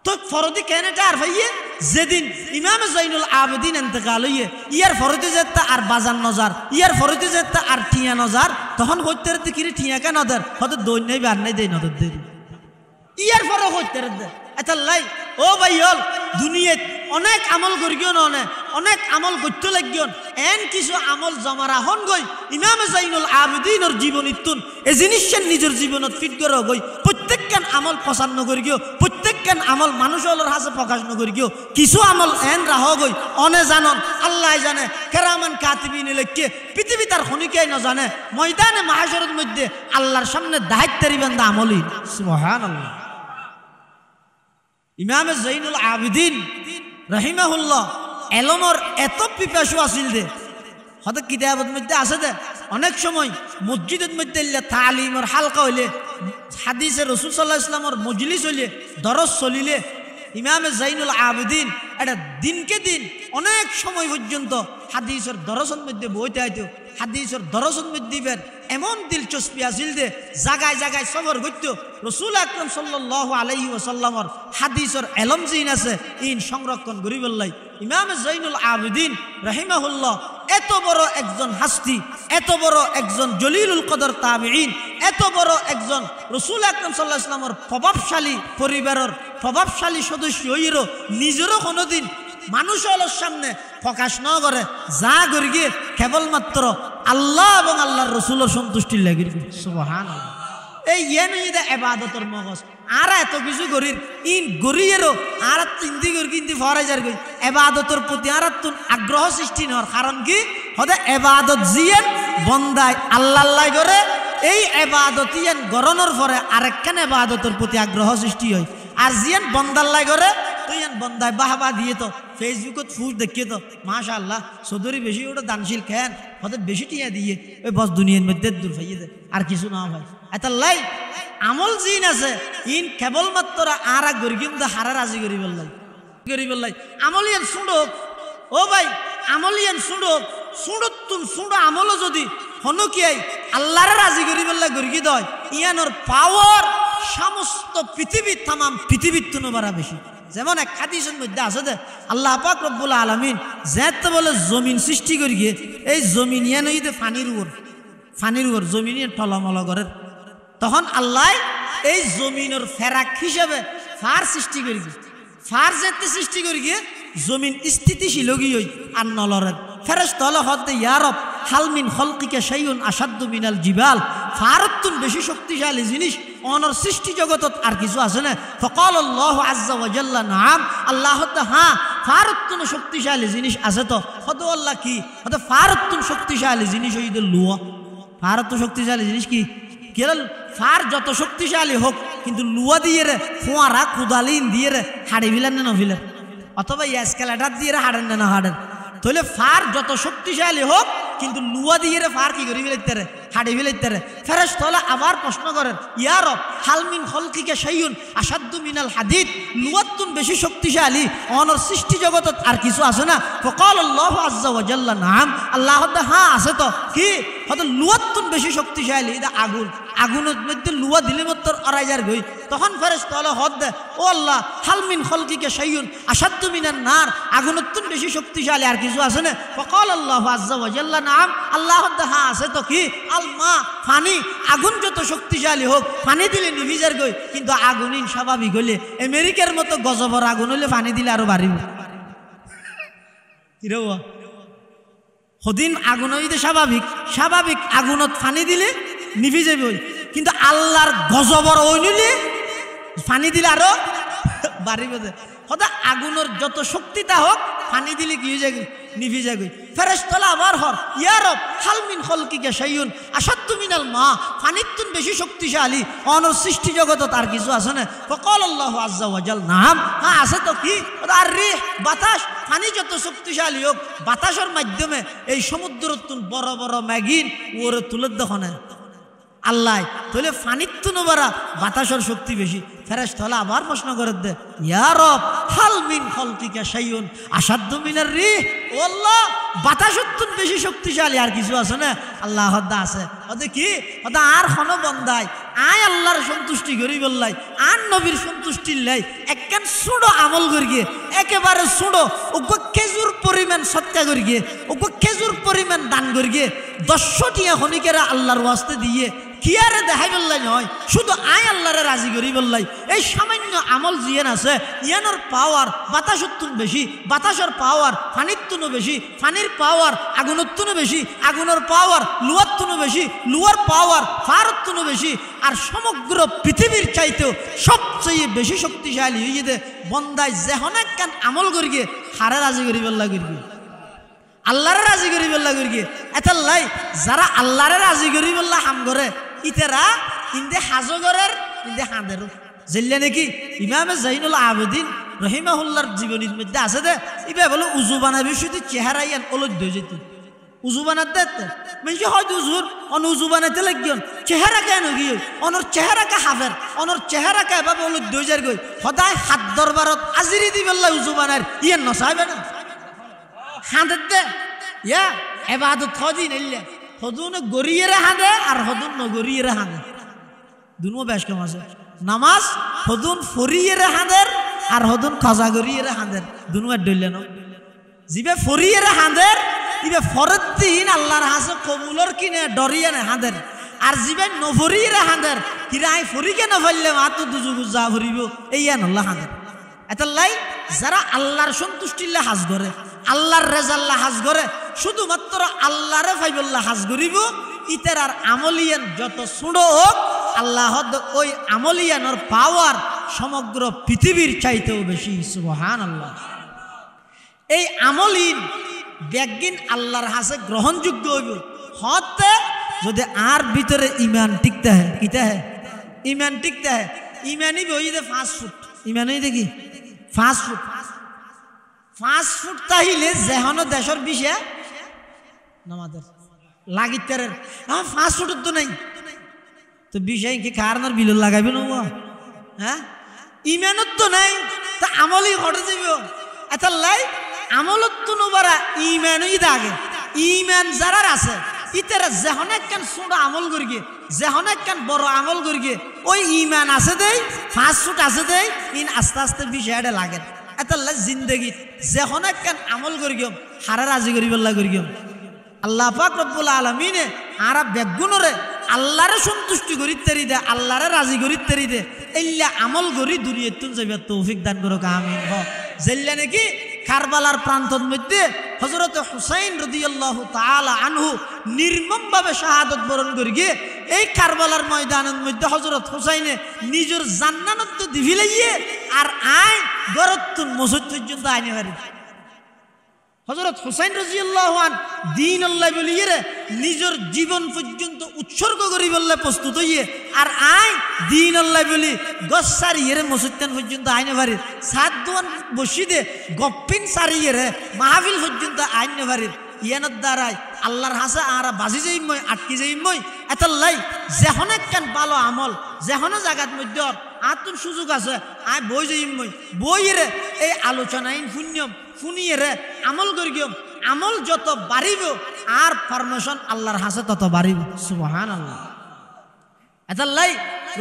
তো ফরদি কেনেটা আর ভাইয়ে যেদিন ইমাম জাইনুল আবেদিন ইন্তেকাল হইয়ে ইয়ার ফরদি যেতে আর বাজার নজার ইয়ার ফরদি যেতে আর টিয়া নজার তখন হইতে রে কিরে টিয়া কে নদের হয়তো দই নাই বার নাই দেই নদের দেই ইয়ার ফরক হইতে রে এটা লাই ও ভাই হল দুনিয়াত অনেক আমল করিও ননে অনেক আমল করতে লাগিও এন কিছু আমল জমা হন গই ইমাম জাইনুল আবেদিনের জীবনীতুন এই জিনিসের নিজের জীবনত ফিট করে গই প্রত্যেকখান আমল পছন্দ করিও প্রত্যেকখান আমল মানুষের হাতে প্রকাশ নকরিও কিছু আমল এন রাহ গই অনে জানন আল্লাহ জানে কেরামান কাতিবিন লেখকে পৃথিবী তার খনিকাই না জানে ময়দানে মাহশরের মধ্যে আল্লাহর সামনে দায়িত্বেরই বান্দা আমলই সুবহানাল্লাহ। ইমাম জাইনুল আবেদিন রহিমাহুল্লাহ এলমর এত পিপাসু আছিল দে হয়তো কিতাবের মধ্যে আছে দে অনেক সময় মসজিদের মধ্যে তালিমের হালকা হইলে হাদিসে রাসূল সাল্লাল্লাহু আলাইহি ওয়াসাল্লামের মজলিস হইলে দরস চলিলে ইমাম জাইনুল আবেদিন এটা দিনকে দিন অনেক সময় পর্যন্ত হাদিসের দরসের মধ্যে বইতে আইতো হাদিসের দরসের মধ্যে বের এমন দিলচস্পি আছিল যে জায়গায় জায়গায় সবর করতো রাসূল আকরাম সাল্লাল্লাহু আলাইহি ওয়াসাল্লামের হাদিসের এলম জিন আছে ইন সংরক্ষণ করি বললাই ইমাম জাইনুল আবেদিন রাহিমাহুল্লাহ এত বড় একজন হাস্তি এত বড় একজন জলিলুল কদর তাবিঈন এত বড় একজন রাসূল আকরাম সাল্লাল্লাহু আলাইহি ওয়াসাল্লামের প্রভাবশালী পরিবারের প্রভাবশালী সদস্য হইরো নিজেরও কোনোদিন মানুষের সামনে প্রকাশ না করে যা করি গিয়ে কেবলমাত্র আল্লাহ এবং আল্লাহর রসুলের সন্তুষ্টির লাগি সুবহানাল্লাহ। এই ইয়েনইদা ইবাদতের মগজ আর এত কিছু করির ইন গরিয়েরও আর চিন্তি করি কিন্তু ফরাইজার কই ইবাদতের প্রতি আর আগ্রহ সৃষ্টি নর কারণ কি হতে ইবাদত জিয়েন বন্দায় আল্লাহ আল্লাহ করে এই ইবাদত ইয়ান গরনের পরে আরেকখান ইবাদতের প্রতি আগ্রহ সৃষ্টি হয় আর জিয়েন বন্দাল্লাই করে তুই বন্দায় বাহবা দিয়ে তো ফেসবুকত ফুস দেখিয়ে তো মাশাআল্লাহ চৌধুরী বেশি ওটা দানশীল খেন হতে বেশি টিয়া দিয়ে ওই বস দুনিয়ার মধ্যে দূর ফাইয়ে দে আর কিছু না ভাই এটা লাই আমল জিন আছে ইন কেবলমাত্র আর গরি কিন্তু হারা রাজি করি বললাই আমলিয়ান শুনক ও ভাই আমলিয়ান শুনক শুনতুন শুন আমল যদি হনকিয়াই আল্লাহর রাজি করি বললাই গরি কি দয় ইয়ানোর পাওয়ার সমস্ত পৃথিবী তামাম পৃথিবীর তুলনায় বেশি যেমন এক হাদিসের মধ্যে আছে যে আল্লাহ পাক রব্বুল আলামিন যেতে বলে জমিন সৃষ্টি করি গিয়ে এই জমিন ইয়ানইতে পানির উপর জমিন টলমল করে তখন আল্লাহ এই জমিনের ফেরাক হিসেবে ফার সৃষ্টি করি গিয়ে ফার যেতে সৃষ্টি করি গিয়ে জমিন স্থিতিশীল গিয়ে আর নলরের ফেরেশতা হলো হদ্দে ইয়ারব হালমিন খলকিকে শাইউন আসাদ্দু মিনাল জিবাল ফারতুন বেশি শক্তিশালী জিনিস অনর সৃষ্টি জগতত আর কিছু আছে না ফকাল আল্লাহু আজ্জা ওয়া জাল্লা নাম আল্লাহ হ্যাঁ ফারতুন শক্তিশালী জিনিস আছে তো হদ আল্লাহ কি হদ ফারতুন শক্তিশালী জিনিস হইতে লুয়া ফারত শক্তিশালী জিনিস কি কেবল ফার যত শক্তিশালী হোক কিন্তু লুয়া দিয়ে রে ফোয়ারা কুদালিন দিয়ে রে হাড়ি ফিলেন না ফিলেন অথবা এসকেলেটার দিয়ে রে হাড়েন না হাড়েন তাহলে ফার যত শক্তিশালী হোক কিন্তু লুয়া দিয়ে রে ফার কি করি ফেলাইতে রে হাড়ি ফেলাইতে রে ফেরেশতা আবার প্রশ্ন করেন ইয়া রব হালমিন খলকিকে শাইউন আসাদ্দু মিনাল হাদিদ লুয়াতুন বেশি শক্তিশালী অনর সৃষ্টি জগতত আর কিছু আছে না ফকাল আল্লাহু আজ্জা ওয়া জাল্লা নাম আল্লাহ হ্যাঁ আছে তো কি হয়তো লুয়াতুন বেশি শক্তিশালী এটা আগুনের মধ্যে লুয়া দিলে মাত্র আড়াইজার গই তখন ফেরেশতা হলো হদ দে ও আল্লাহ হালমিন খলকিকে শাইউন আসাদ্দু মিনান নার আগুনতুন বেশি শক্তিশালী আর কিছু আছে না ফকাল আল্লাহু আজ্জা ওয়া জাল্লা নাম আল্লাহ হ্যাঁ আছে তো কি আলমা পানি আগুন যত শক্তিশালী হোক পানি দিলে নিভিজার গই কিন্তু আগুন স্বাভাবিক হইলে আমেরিকার মতো গজবর আগুন হইলে পানি দিলে আরো বাড়িব কিরে হদিন আগুন হইতে স্বাভাবিক আগুনত পানি দিলে নিভি যাবে কিন্তু আল্লাহর গজবর ওই নিলে পানি দিলে আরো বাড়িব হদা আগুনের যত শক্তিটা হোক পানি দিলে কি হয়ে যাবে নিভি যাবে ফেরেশতা আবার হর ইয়া রব হালমিন খলকিকে শাইউন আসাদ্দু মিনাল মা পানিতুন বেশি শক্তিশালী অনর সৃষ্টি জগতত আর কিছু আছে না ফকাল আল্লাহু আজ্জা ওয়া জাল নাম হ্যাঁ আছে তো কি আর রে বাতাস পানি যত শক্তিশালী হোক বাতাসের মাধ্যমে এই সমুদ্রতুন বড় বড় ম্যাগিন ওরে তুলে দখনে আল্লাহ তাহলে ফানিতুন বারা বাতাসের শক্তি বেশি ফেরেশতা আবার প্রশ্ন করে দে ইয়া রব হালমিন খলকিকা শাইউন আসাদ্দু মিনার রিহ ও আল্লাহ বাতাসতুন বেশি শক্তিশালী আর কিছু আছে না আল্লাহ হদ্দা আছে ওতে কি ওটা আর কোনো বন্দায় আয় আল্লাহর সন্তুষ্টি করি বললাই আর নবীর সন্তুষ্টির লাই একখান ছোটো আমল করি গিয়ে একেবারে ছোটো ওকে খেজুর পরিমাণ সৎকা করি গিয়ে ওকে খেজুর পরিমাণ দান করি গিয়ে ১০০ টিয়া খনিকেরা আল্লাহর ওয়াস্তে দিয়ে কি আরে দেখাই বললাই নয় শুধু আয় আল্লাহরে রাজি করি বললাই এই সামান্য আমল জিয়ান আছে ইয়ানোর পাওয়ার বাতাসের তুন বেশি বাতাসের পাওয়ার পানির তুনও বেশি পানির পাওয়ার আগুনের তুনও বেশি আগুনের পাওয়ার লুয়ার তুনও বেশি লুয়ার পাওয়ার ফারের তুনও বেশি আর সমগ্র পৃথিবীর চাইতেও সবচেয়ে বেশি শক্তিশালী হয়ে যেতে বন্দায় যেহন একখান আমল করি গিয়ে হারে রাজি করি বললা করি গিয়ে আল্লাহরে রাজি করি বললা করি গিয়ে এটার লাই যারা আল্লাহরে রাজি করি বললা হাম করে ইতেরা ইন্দে হাজগরের ইন্দে হাঁদেরও জেলিয়া নাকি ইমামে জাইনুল আবেদিন রহিমাহুল্লাহর জীবনীর মধ্যে আছে দে ইবে বলে উজু বানাবি শুধু চেহারা ইয়ান অলদ্য যেত উজু বানাতে মেয়ে হয়তো উজুর অন উজু বানাইতে লাগিয়ন চেহারা কেন গিয়ে অনর চেহারাকে হাফের অনর চেহারাকে এভাবে অলদ্য যার গই সদায় হাত দরবারত আজিরি দি বেল্লা উজু বানার ইয়ান নচাইবে না হাঁদের দে ইয়া এবাদত হদিন এলে হদুন গড়িয়ে হাঁদে আর হদুন নগরিয়ে হাঁদে দুনো বেশ কম আছে নামাজ হদুন ফরিয়ে হাঁদের আর হদুন খজা গড়িয়ে হাঁদের দুনো ডইলে ন জিবে ফরিয়ে হাঁদের ইবে ফরের দিন আল্লাহর হাসে কবুলর কিনে ডরিয়ে না হাঁদের আর জিবে নফরিয়ে হাঁদের কিরা আই ফরিকে নফাইলে মাত্র দুজু যা ফরিব এইয়া নল্লা হাঁদের এটার লাই যারা আল্লাহর সন্তুষ্টিল্লা হাজ করে আল্লাহর রেজাল্লা হাজ করে শুধুমাত্র আল্লাহরে ফাইবল্লা হাজ করিব ইতের আর আমলিয়ান যত ছোট হোক আল্লাহ ওই আমলিয়ানোর পাওয়ার সমগ্র পৃথিবীর চাইতেও বেশি সুবহানাল্লাহ এই আমলিন ব্যাগিন আল্লাহর হাসে গ্রহণযোগ্য হইব হতে যদি আর ভিতরে ইমান টিকতে হয় কিতে হয় ইমান টিকতে হয় ইমানই বইতে 5 ফুট ইমানই দেখি 5 ফুট তাহিলে যেহন দেশের বিষয়ে নামাদের লাগিতারের 5 ফুট তো নাই তো বিষয় কি কারণের বিল লাগাইবে না হ্যাঁ ইমানত তো নাই তা আমলই ঘটে যাব এটা লাই আমলত তো নবারা ইমানই দাগে ইমান যারার আছে ইতারা যেহন একখান ছোট আমল করি গিয়ে যেহন একখান বড় আমল করি গিয়ে ওই ইমান আছে দেই 5 ফুট আছে দেই ইন আস্তে আস্তে বিষয়টা লাগে এটা জিন্দগি যেহন একখান আমল করি গিয়ে হারা রাজি করি বল্লা করি গিয়ে আল্লাহ পাক রব্বুল আলামিনে আরা বেগুনরে আল্লাহরে সন্তুষ্টি করি তেরি দে আল্লাহরে রাজি করি তেরি দে এইলা আমল করি দুনিয়াতুন যাবে তৌফিক দান করুক আমিন হ জেল্লা নাকি কারবালার প্রান্তর মধ্যে হযরত হুসাইন রাদিয়াল্লাহু তাআলা আনহু নির্মমভাবে শাহাদাত বরণ করি গিয়ে এই কারবালার ময়দানের মধ্যে হযরত হুসাইনে নিজের জান্নাত দিভিলাইয়ে আর আই গরতুন মসজিদ পর্যন্ত আইনে পারে হযরত হুসাইন রাদিয়াল্লাহু আন দ্বীন আল্লাহ বলিয়ে নিজের জীবন পর্যন্ত উৎসর্গ করি বললে প্রস্তুত হইয়ে আর আই দ্বীন আল্লাহ বলি গসারিয়ে মসজিদ পর্যন্ত আইনে পারে সাত দোয়ান বসিদে গপ্পিন সারিয়ে মাহফিল পর্যন্ত আইনে পারে ইয়ানোর দ্বারাই আল্লাহর হাসে আর বাজি যাইমই আটকি যাইমই এটার লাই যেহন একখান ভালো আমল যেহন জায়গার মধ্যে আতুন সুযোগ আছে আই বই যাইমই বইরে এই আলোচনাইন পুণ্যম শুনিয়ে আমল করি গিয়ে আমল যত বাড়িব আর পারমিশন আল্লাহর হাসে তত বাড়িব সুবহানাল্লাহ এটার লাই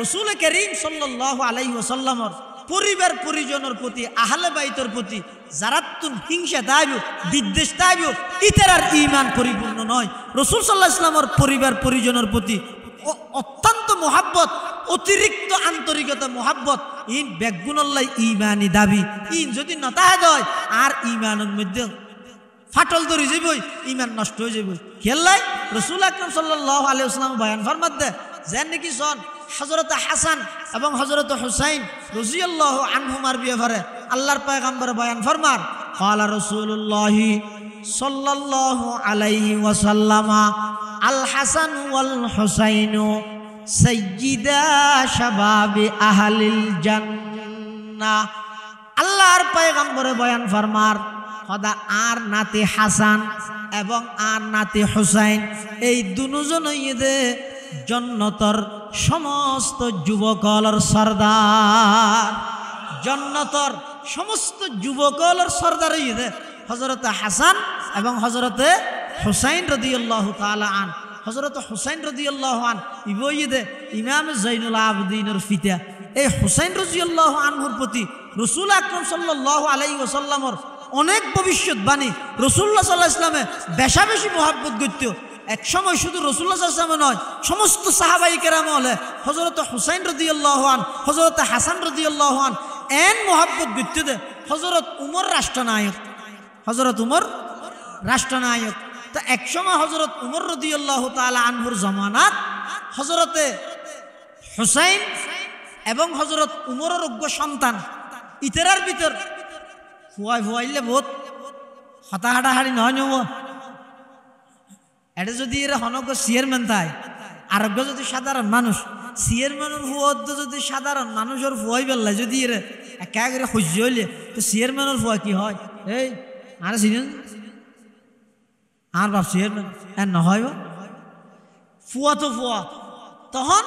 রাসূল করিম সাল্লাল্লাহু আলাইহি ওয়াসাল্লামর পরিবার পরিজনের প্রতি আহলে বাইতের প্রতি যারাতুন হিংসা দাইব বিদ্বেষ দাইব ইতার ঈমান পরিপূর্ণ নয় রাসূল সাল্লাল্লাহু আলাইহি ওয়াসাল্লামর পরিবার পরিজনের প্রতি অত্যন্ত মোহাব্বত অতিরিক্ত আন্তরিকতা মোহাব্বত ইন বেগুনল্লাই ঈমানি দাবি ইন যদি নতাহে দয় আর ঈমানের মধ্যে ফাটল ধরে যাবই ঈমান নষ্ট হয়ে যাবে খেললাই রাসূল আকরাম সাল্লাল্লাহু আলাইহি ওয়াসাল্লাম বয়ান ফরমাতে যেন নাকি সন হযরত হাসান এবং হযরত হুসাইন রাদিয়াল্লাহু আনহুমার ব্যাপারে আল্লাহর পয়গম্বর বয়ান ফরমার ক্বালা রাসূলুল্লাহ সাল্লাল্লাহু আলাইহি ওয়াসাল্লাম আল হাসান ওয়াল হুসাইনু সাইয়্যিদা শাবাবি আহলিল জান্নাহ আল্লাহর পয়গম্বর বয়ান ফরমার খোদা আর নাতি হাসান এবং আর নাতি হুসাইন এই দুজনই জন্নতর সমস্ত যুবকলর সরদার জন্নতর সমস্ত যুবকলর সরদার হযরত হাসান এবং হযরত হুসাইন রাদিয়াল্লাহু তাআলা আন হযরত হুসাইন রাদিয়াল্লাহু আন ইবইদে ইমাম জাইনুল আবেদিনের পিতা এই হুসাইন রাদিয়াল্লাহু আনহুর প্রতি রাসূল আকরাম সাল্লাল্লাহু আলাইহি ওয়াসাল্লামের অনেক ভবিষ্যৎবাণী রাসূলুল্লাহ সাল্লাল্লাহু আলাইহি ওয়াসাল্লামে বেশি মহব্বত করত। এক সময় শুধু রাসূলুল্লাহ সাল্লাল্লাহু আলাইহি ওয়াসাল্লাম নয়, সমস্ত সাহাবায়ে কেরাম হলে হযরত হুসাইন রাদিয়াল্লাহু আন, হযরত হাসান রাদিয়াল্লাহু আন এন মহব্বত করতে দে। হযরত উমর রাষ্ট্রনায়ক, হযরত উমর রাষ্ট্রনায়ক। তো এক সময় হযরত উমর রাদিয়াল্লাহু তাআলা আনহুর জামানাত হযরতে হুসাইন এবং হযরত উমরের যোগ্য সন্তান ইতেরার ভিতর ফুয়াইলে বহুত হতাহাটাহাড়ি নহয় নব। এটা যদি এরা হনজ্ঞ চেয়ারম্যান তাই আরোগ্য যদি সাধারণ মানুষ, চেয়ারম্যানের ফুয়াদ্দ যদি সাধারণ মানুষের ফুয়াই বেলায় যদি এরা একা করে সহ্য হইলে তো চেয়ারম্যানের ফুয়া কি হয়? এই আর চিনেন আর বাপ চেয়ারম্যান আর নহয় ফুয়া তো ফুয়া। তখন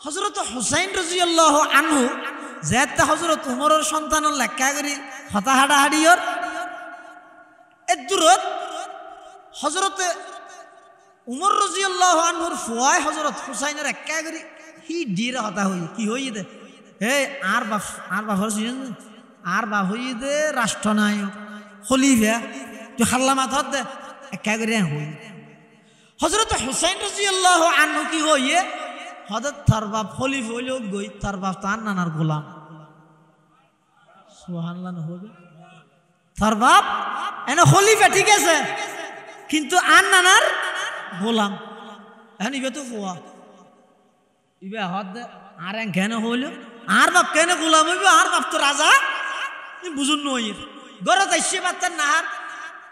হযরত হুসাইন রাদিয়াল্লাহু আনহু যেতে হযরত উমরের সন্তানের লেখা করি হতাহাটাহাড়িয়র এর দূরত হযরতে উমর রাদিয়াল্লাহু আনহুর ফুয়ায় হযরত হুসাইনের একা করি হি ডিরে হতা হই কি হই দে হে আর বাপর চিনেন আর বাপ হই দে রাষ্ট্রনায়ক খলিফা তো হাল্লা মাথর দে একা করে হই। হযরত হুসাইন রাদিয়াল্লাহু আনহু কি হইয়ে হযরত তার বাপ খলিফা হইলেও গই তার বাপ তার নানার গোলাম। সুবহানাল্লাহ হবে তার বাপ এনে খলিফা ঠিক আছে কিন্তু আর নানার গোলাম। এখন ইবে তো ফুয়া ইবে হদ আর কেন হইল আর বাপ কেন গোলাম হইব? আর বাপ তো রাজা বুঝুন নই গরত আইসে বাচ্চার নাহার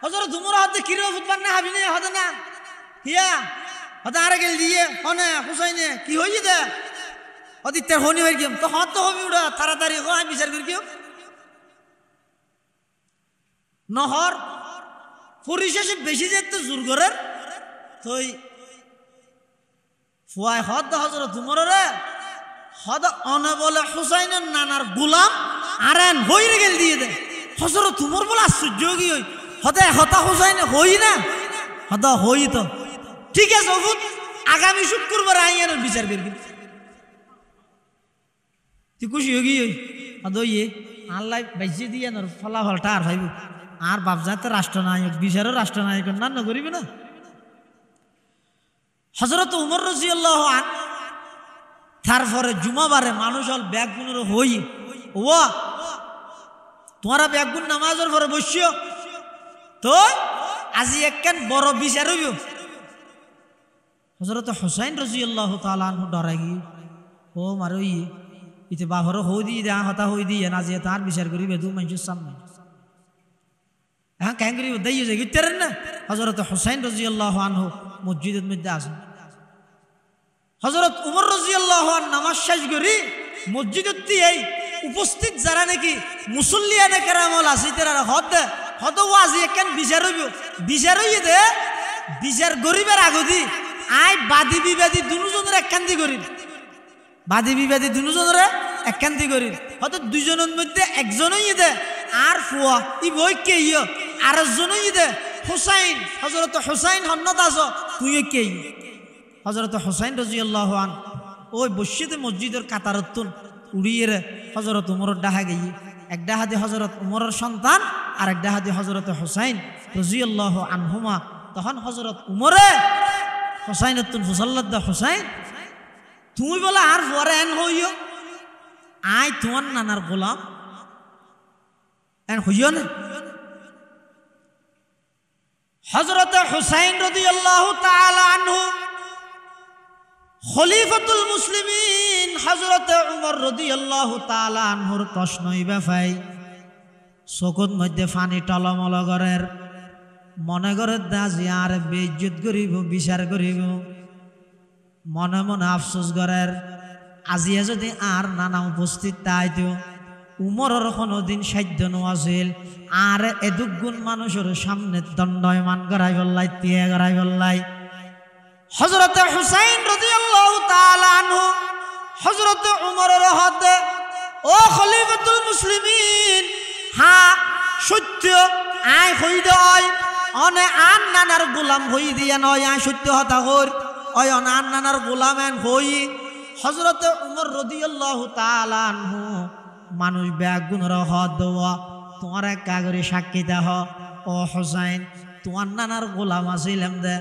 হযরত উমর হতে কিরো ফুটবার না হাবি না হদে না হিয়া হতে আর গেল দিয়ে হনে হুসাইনে কি হইছে দে অদিত্যের হনি হয়ে গেম তো হত হবি ওটা তাড়াতাড়ি হয় বিচার করি কেউ নহর পরিশেষে বেশি যেত জোর করার তুই ফুয়াই হদ হযরত উমরে হদ অনে বলে হুসাইনের নানার গোলাম আর এন হইরে গেল দিয়ে দে। হযরত উমর বলে আশ্চর্য কি হই হদে হতা হুসাইনে হই না হদ হই তো ঠিক আছে ওগুত আগামী শুক্রবার আইয়ানের বিচার করবি তুই খুশি হই হদ ইয়ে আল্লাহ বেঁচে দিয়ে ফলাফলটা আর ভাইব আর বাপ যাতে রাষ্ট্রনায়ক বিচারও রাষ্ট্রনায়ক না করিবে না। হযরত উমর রাদিয়াল্লাহু আন তারপরে জুমাবারে মানুষ হল ব্যাগগুলোর হই ও তোমরা ব্যাগগুন নামাজের পরে বসিও তো আজি একখান বড় বিচার হইব। হযরত হুসাইন রাদিয়াল্লাহু তাআলা আনহু ডরাই গিয়ে ও মারো ইতে বাপর হই দিয়ে দা হতা হই দিয়ে না যে তার বিচার করিবে দু মানুষের সামনে হ্যাঁ কেন করিব দাইয়ে যে গিতেরেন না। হযরত হুসাইন রাদিয়াল্লাহু আনহু মসজিদের মধ্যে আসেন। হযরত উমর রাদিয়াল্লাহু আন নামাজ শেষ করি মসজিদের এই উপস্থিত যারা নাকি মুসল্লিয়ানে কেরামল আছে তারা হদ ওয়াজি একখান বিচার হইব বিচার হইয়ে দে বিচার গরিবের আগদি আই বাদী বিবাদী দুজনের একখান দি করি বাদী বিবাদী দুজনের একখান দি করি হয়তো দুজনের মধ্যে একজনই দে আর ফুয়া ই বই কে আর একজনই দে হুসাইন হযরত হুসাইন হন্নত আস তুই কে হযরত হুসাইন রাদিয়াল্লাহু আন ওই বসিতে মসজিদের কাতারতুন উড়িয়ে হযরত উমরের ডাহা গিয়ে এক ডাহাদি হযরত উমরের সন্তান আর এক ডাহাদি হযরত হুসাইন রাদিয়াল্লাহু আনহুমা। তখন হযরত উমরে হুসাইনতুন ফুসাল্লাদ হুসাইন তুমি বলে আর পরে এন হইও আই তোমার নানার গোলাম এন হইও না। হযরত হুসাইন রাদিয়াল্লাহু তাআলা আনহু খলিফাতুল মুসলিমিন হযরত উমর রাদিয়াল্লাহু তাআলা আনহুর প্রশ্নই বেফাই চকুত মধ্যে পানি টলমল করের মনে করে দাজি আর বেইজ্জত করিব বিচার করিব মনে মনে আফসোস করের আজিয়া যদি আর নানা উপস্থিত তাইতো উমরের কোনোদিন সাধ্য আছিল আর এদুগুণ মানুষের সামনে দণ্ডয়মান করাই বললাই তিয়া করাই বললাই। হযরত হুসাইন রাদিয়াল্লাহু তাআলা আনহু হযরত উমরের হাতে ও খলিফাতুল মুসলিমিন হ্যাঁ সত্য আয় হই দয় অনে আন নানার গোলাম হই দিয়া নয় সত্য হতা হর ওই অন আন নানার গোলাম এন হই হযরতে উমর রাদিয়াল্লাহু তাআলা আনহু মানুষ বেগুনর হদ দেওয়া তোমার এক কাগরে সাক্ষী দেহ ও হোসাইন তোমার নানার গোলাম আছিলাম দে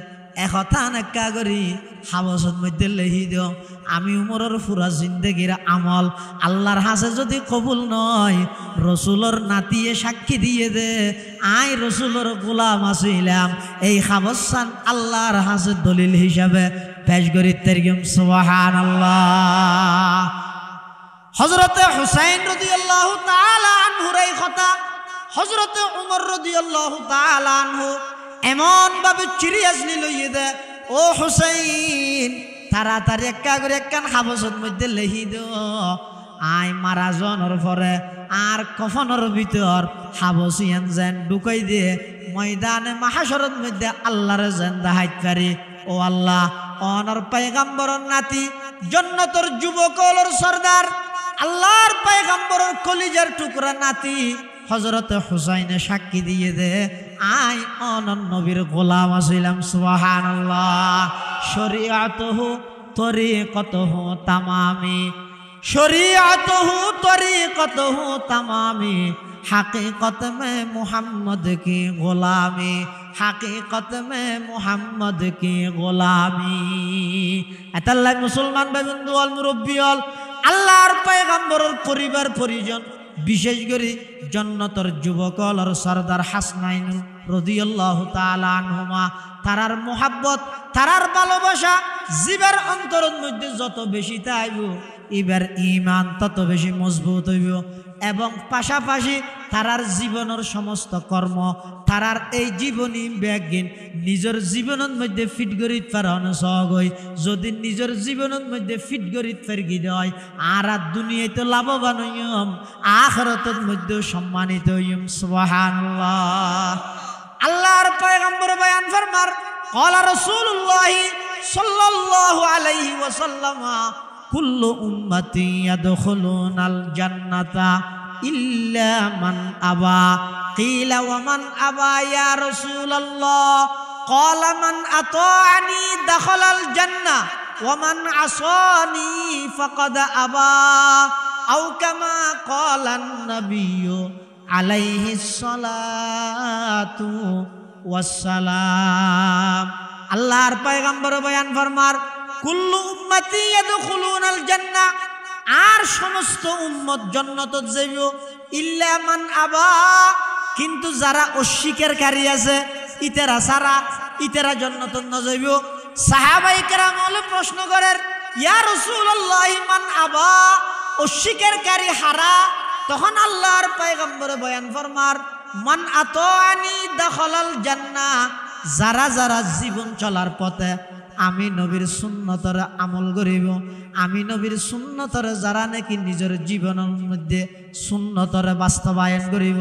একথান এক কাগরি হাবসত মধ্যে লেহি দিও আমি উমরের পুরা জিন্দেগির আমল আল্লাহর হাসে যদি কবুল নয় রসুলর নাতিয়ে সাক্ষী দিয়ে দে আই রসুলর গোলাম আছিলাম এই হাবসান আল্লাহর হাসে দলিল হিসাবে পেশ করি তেরগম সুবহানাল্লাহ। হযরতে হুসাইন রাদিয়াল্লাহু তাআলা আনহুর এই কথা হযরতে উমর রাদিয়াল্লাহু তাআলা আনহু এমন ভাবে সিরিয়াসলি লইয়ে দে ও হুসাইন তাড়াতাড়ি একটা করে একখান হাবসত মধ্যে লেহি দিও আই মারা জনের পরে আর কফনের ভিতর হাবসিয়ান যেন ঢুকাই দিয়ে ময়দানে মাহশরের মধ্যে আল্লাহর জিন্দা হাইত পারি ও আল্লাহ অনর পয়গম্বরের নাতি জান্নাতের যুবকলর সরদার আল্লাহর পয়গম্বরের কলিজার টুকরা নাতি হযরতে হুসাইনে সাক্ষী দিয়ে দে আই অনন নবীর গোলাম আছিলাম সুবহানাল্লাহ। শরীআতুহু তরিকতুহু তামামি শরীআতুহু তরিকতুহু তামামি हकीकत में मोहम्मद की गुलामी हकीकत में मोहम्मद की गुलामी अतल्लाह मुसलमान बंधु अल मुरब्बी अल আল্লাহর পয়গম্বরের পরিবার পরিজন বিশেষ করে জান্নাতের যুবকলর সরদার হাসনাইন রাদিয়াল্লাহু তাআলা আনহুমা তারার মোহাব্বত তারার ভালোবাসা জীবের অন্তরের মধ্যে যত বেশি তাইব এবার ঈমান তত বেশি মজবুত হইব এবং পাশাপাশি তারার জীবনের সমস্ত কর্ম তারার এই জীবনী ব্যাগিন নিজের জীবনের মধ্যে ফিট করিত পারন সহগই যদি নিজের জীবনের মধ্যে ফিট করিত পারি হয় আর দুনিয়াতে লাভবান হইম আখিরাতের মধ্যে সম্মানিত হইম সুবহানাল্লাহ। আল্লাহর পয়গম্বর বয়ান ফরমার ক্বালা রাসূলুল্লাহ সাল্লাল্লাহু আলাইহি ওয়াসাল্লাম কুল্লু উম্মতি ইয়াদখুলুনাল জান্নাতা ইল্লা মান আবা কিলা ওয়া মান আবা ইয়া রাসূলুল্লাহ ক্বালা মান আতাআনি দাখালাল জান্নাহ ওয়া মান আসানি ফাকাদ আবা আও কামা ক্বালান নাবিয়্যু আলাইহিস সালাতু ওয়াস সালাম। আল্লাহর পয়গম্বর বয়ান ফরমার কুল্লু উম্মতি ইয়াদখুলুনাল জান্নাহ আর সমস্ত উম্মত জান্নাতত যাইব ইল্লা মান আবা কিন্তু যারা অস্বীকারী আছে ইতারা সারা ইতারা জান্নাতত না যাইব। সাহাবায়ে কেরাম হলে প্রশ্ন করেন ইয়া রাসূলুল্লাহ মান আবা অস্বীকারী হারা তখন আল্লাহর পয়গম্বর বয়ান ফরমার মান আতাআনি দাখালাল জান্নাহ যারা যারা জীবন চলার পথে আমি নবীর সুন্নতর আমল করিব আমি নবীর সুন্নতর যারা নাকি নিজের জীবনের মধ্যে সুন্নতর বাস্তবায়ন করিব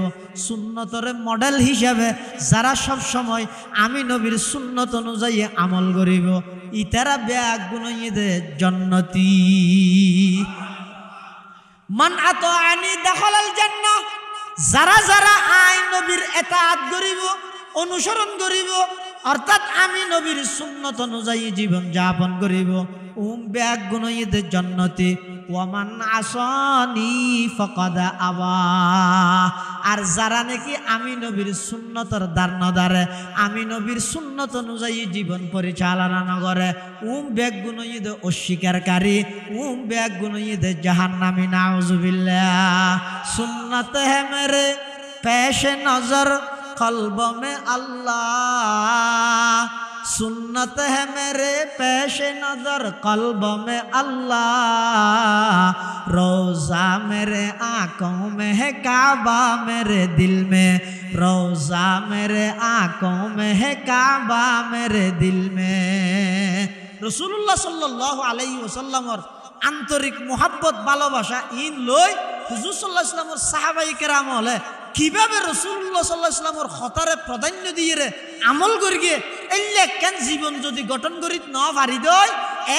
সুন্নতর মডেল হিসাবে যারা সব সময় আমি নবীর সুন্নত অনুযায়ী আমল করিব ইতারা ব্যাগ গুণইদে জান্নাতি। মান আতাআনি দাখালাল জান্নাহ যারা যারা আই নবীর ইতাআত করিব অনুসরণ করিব অর্থাৎ আমি নবীর সুন্নত অনুযায়ী জীবন যাপন করিব ব্যাগ গুণইদে জান্নাতি ওয়া মান আসানি ফাকাদ আবা আর যারা নাকি আমি নবীর সুন্নতর দ্বার না ধরে আমি নবীর সুন্নত অনুযায়ী জীবন পরিচালনা না করে ব্যাগ গুণইদে অস্বীকারী ব্যাগ গুণইদে জাহান্নামী নাউজুবিল্লাহ। সুন্নত है मेरे पेश नजर कल्ब में अल्लाह सुन्नत है मेरे पेश नजर कल्ब में अल्लाह रोज़ा मेरे आँखों में है काबा मेरे दिल में रोज़ा मेरे आँखों में है काबा मेरे दिल में। रसूलुल्लाह सल्लल्लाहु अलैहि वसल्लम आंतरिक मोहब्बत ভালোবাসা ইন লই হুজুর সাল্লাল্লাহু আলাইহি ওয়াসাল্লামের সাহাবায়ে কেরাম হলে কিভাবে রাসূলুল্লাহ সাল্লাল্লাহু আলাইহি ওয়াসাল্লামের খতারে প্রাধান্য দিয়ে রে আমল করি গে এলে কেন জীবন যদি গঠন করিত ন পারি দই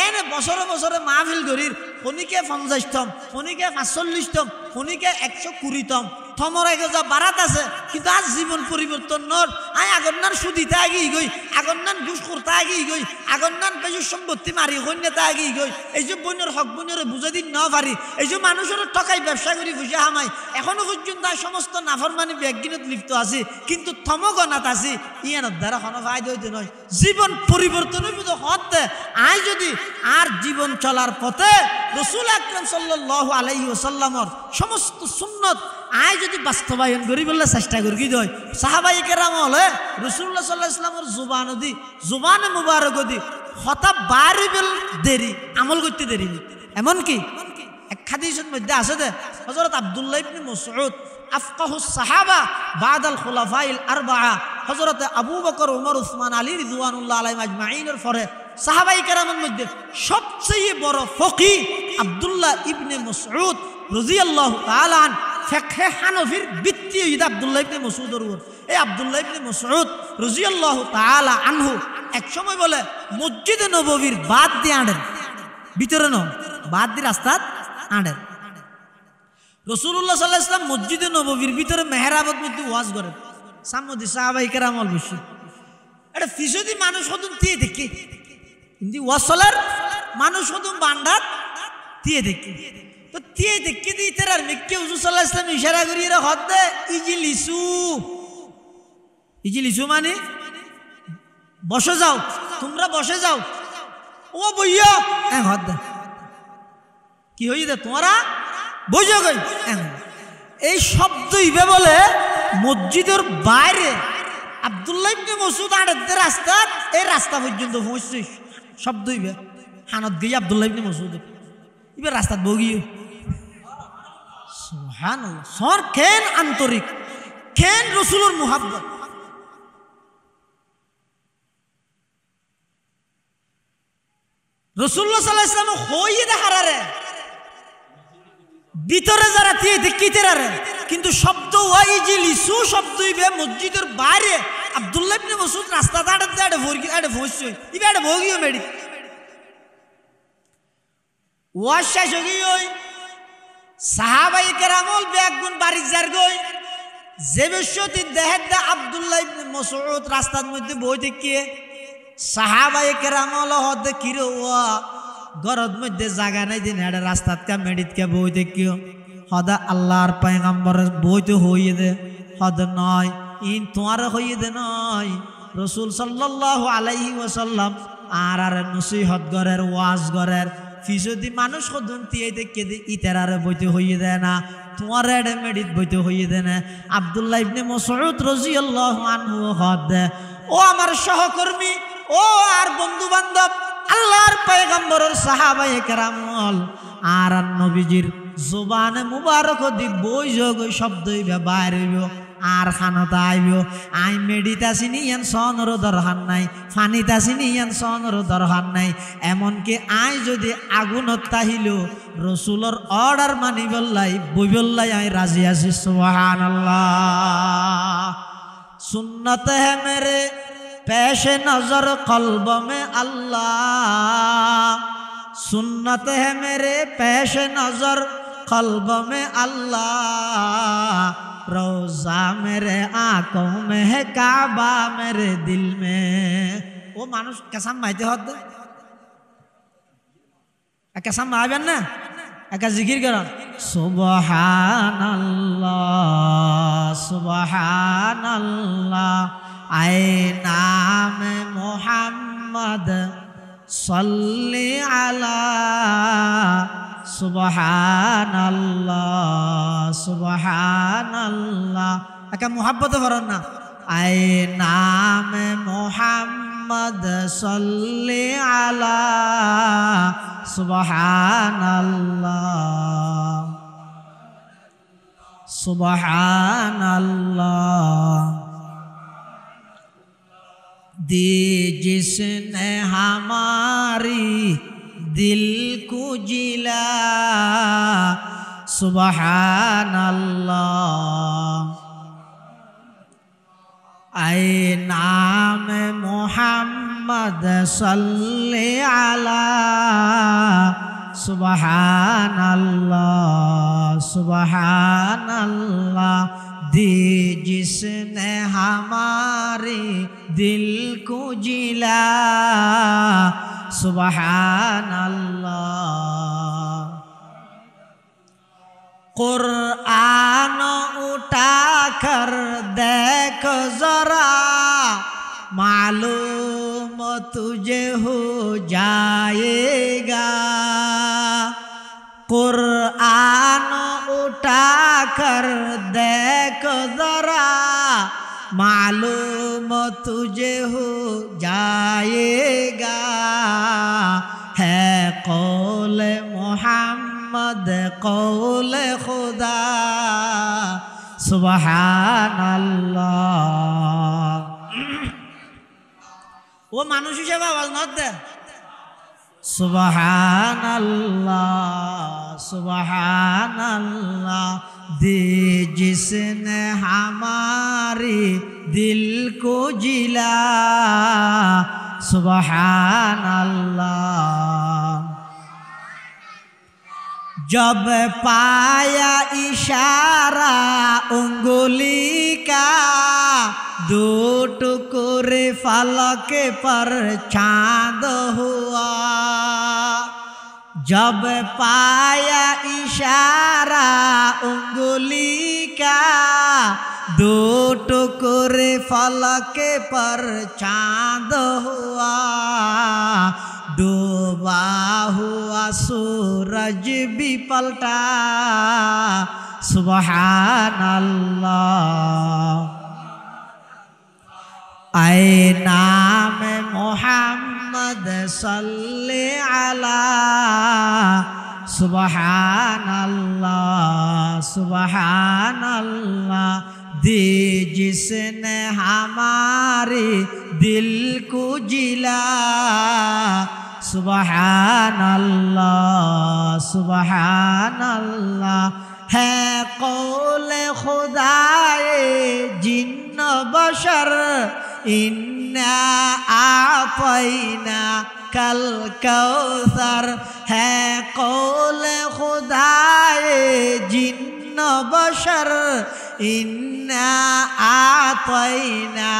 এনে বছরে বছরে মাহফিল করির ফনিকে 50তম ফনিকে 45তম ফনিকে 120তম থমর এক যা বারাত আছে কিন্তু আজ জীবন পরিবর্তন নর আই আগন্নার সুদিতে আগেই গই আগন্নান ঘুষ করতে আগেই গই আগন্নান বেশি সম্পত্তি মারি কন্যাতে আগেই গই এই যে বইনের হক বইনের বুঝে দিন না পারি এই যে মানুষের ঠকাই ব্যবসা করি বুঝে হামাই এখনো পর্যন্ত সমস্ত নাফরমানি ব্যাগিনত লিপ্ত আছে কিন্তু থমগনাত আছে ইয়ানোর দ্বারা কোনো ফায়দা হইতে নয় জীবন পরিবর্তনের মতো হতে আই যদি আর জীবন চলার পথে রাসূল আকরাম সাল্লাল্লাহু আলাইহি ওয়াসাল্লামর সমস্ত সুন্নত আই যদি বাস্তবায়ন করি বললে চেষ্টা করি কি হয় সাহাবায়ে কেরাম হলে রাসূলুল্লাহ সাল্লাল্লাহু আলাইহি ওয়াসাল্লামের জুবানে মুবারক দি হতা বারিবেল দেরি আমল করতে দেরি এমন কি এক হাদিসের মধ্যে আছে যে হযরত আব্দুল্লাহ ইবনে মাসউদ আফকাহুস সাহাবা বাদাল খুলাফাইল আরবাআ হযরত আবু বকর ওমর উসমান আলী রিদওয়ানুল্লাহ আলাইহিম আজমাইনের পরে সাহাবায়ে কেরামের মধ্যে সবচেয়ে বড় ফকিহ আব্দুল্লাহ ইবনে মাসউদ রাদিয়াল্লাহু তাআলা আন ফিকহে হানফির ভিত্তি হইদা আব্দুল্লাহ ইবনে মাসউদের উপর এই আব্দুল্লাহ ইবনে মাসউদ রাদিয়াল্লাহু তাআলা আনহু এক সময় বলে মসজিদে নববীর বাদ দিয়ে আঁড়েন ভিতরে ন বাদ দিয়ে রাস্তা আঁড়েন রাসূলুল্লাহ সাল্লাল্লাহু আলাইহি ওয়াসাল্লাম মসজিদে নববীর ভিতরে মেহরাবত মধ্যে ওয়াজ করেন সামনে সাহাবায়ে কেরাম অল বসে এটা ফিসদি মানুষ হদুন দিয়ে দেখি কিন্তু ওয়াসলার মানুষ হদুন বান্ডাত দিয়ে দেখি তো দিয়ে দেখি দি তেরার মেক্কে হুজুর সাল্লাল্লাহু আলাইহি ওয়াসাল্লাম ইশারা করি রে হদে ইজলিসু মানে বসে যাও তোমরা বসে যাও ও বইয়া হদ কি হই দে তোমরা বুঝো গই এই শব্দ ইবে বলে মসজিদের বাইরে আব্দুল্লাহ ইবনে মাসউদ আড়ের রাস্তা এই রাস্তা পর্যন্ত পৌঁছছে শব্দ ইবে হানত গই আব্দুল্লাহ ইবনে মাসউদ ইবে রাস্তা বগি সুবহানাল্লাহ সর কেন আন্তরিক কেন রাসূলের মুহাব্বত রাসূলুল্লাহ সাল্লাল্লাহু আলাইহি ওয়াসাল্লাম হইয়ে দেখারে ভিতরে যারা দিয়ে দেখিতে রে কিন্তু শব্দ ওয়াইজিলিসু শব্দ ইবে মসজিদের বাইরে আব্দুল্লাহ ইবনে মাসউদ রাস্তা দাঁড়াতে ভরগি ভরছে ইবে ভগিও মেডি ওয়াশা জগি ওই সাহাবায়ে কেরামল বেগুন বাড়ি যার গই যে বেশতি দেহদা আব্দুল্লাহ ইবনে মাসউদ রাস্তার মধ্যে বই দেখিয়ে সাহাবায়ে কেরামল হদ কিরে ওয়া গরদ মধ্যে জায়গা নাই দিন হেডে রাস্তাত কা মেডিত কে বই দেখিও হদা আল্লাহর পয়গম্বরের বই তো হইয়ে দে হদ নয় ইন তোমার হইয়ে দে নয় রাসূল সাল্লাল্লাহু আলাইহি ওয়াসাল্লাম আর নসিহত গরের ওয়াজ গরের ফিসদি মানুষ কদুন টিয়ে দেখে দে ইতারারে বইতে হইয়ে দেয় না তোমার এডে মেডিত বইতে হইয়ে দেয় না আব্দুল্লাহ ইবনে মাসউদ রাদিয়াল্লাহু আনহু হদ ও আমার সহকর্মী ও আর বন্ধু বান্ধব আল্লাহর পয়গম্বরের সাহাবায়ে কেরামল আর নবীজির জবানে মুবারক দি বই যোগ শব্দ ইবে বাইরে হইব আর খানাতে আইব আই মেডিতাছি নিয়ান সনর দরকার নাই ফানিতাছি নিয়ান সনর দরকার নাই এমনকি আই যদি আগুনত তাহিল রাসূলের অর্ডার মানি বললাই বই বললাই আই রাজি আছি সুবহানাল্লাহ সুন্নত হে মেরে पेश नजर कल्ब में अल्लाह सुन्नत है मेरे पेश नजर कल्ब में अल्लाह रोजा मेरे आंखों में है काबा मेरे दिल में वो मानुष कसम माहिती होत कसम आवेन ना एका जिकिर करो सुबहानल्लाह सुबहानल्लाह आए नाम मोहम्मद सल्ली अला सुबहानल्लाह सुबहानल्लाह एका मोहब्बत भरन ना आए नाम मोहम्मद सल्ली अला सुबहानल्लाह सुबहानल्लाह दी जिसने हमारी दिल को जिला सुबहानल्लाह आए नाम मोहम्मद सल्ले अला सुबहानल्लाह सुबहानल्लाह दी जिसने हमारे दिल को जिला सुबहानल्लाह। कुरान उठा कर देखो जरा मालूम तुझे हो जाएगा। कुरान उठा कर देखो जरा मालूम तुझे हो जाएगा। है कौल मोहम्मद कौल खुदा सुबहानल्लाह। वो मानुष हिसेবে आवाज न दे सुबहानल्लाह सुबहानल्लाह दे जिसने हमारे दिल को जिला सुबहानल्लाह। जब पाया इशारा उंगली का दो टुकड़े फलक पर चांद हुआ। जब पाया इशारा उंगली का दो टुकड़े फलक पर चांद हुआ। डूबा हुआ सूरज भी पलटा सुबहानल्लाह। ऐ नाम मोहम्मद सल्ले अला सुबहानल्लाह सुबहानल्लाह दे जिसने हमारे दिल को जिला सुबहानल्लाह सुबहानल्लाह। है कौल खुदाए जिन्न बशर इन्ना आतैना कल कौसर। है कौल खुदाए जिन्न बशर इन्ना आतैना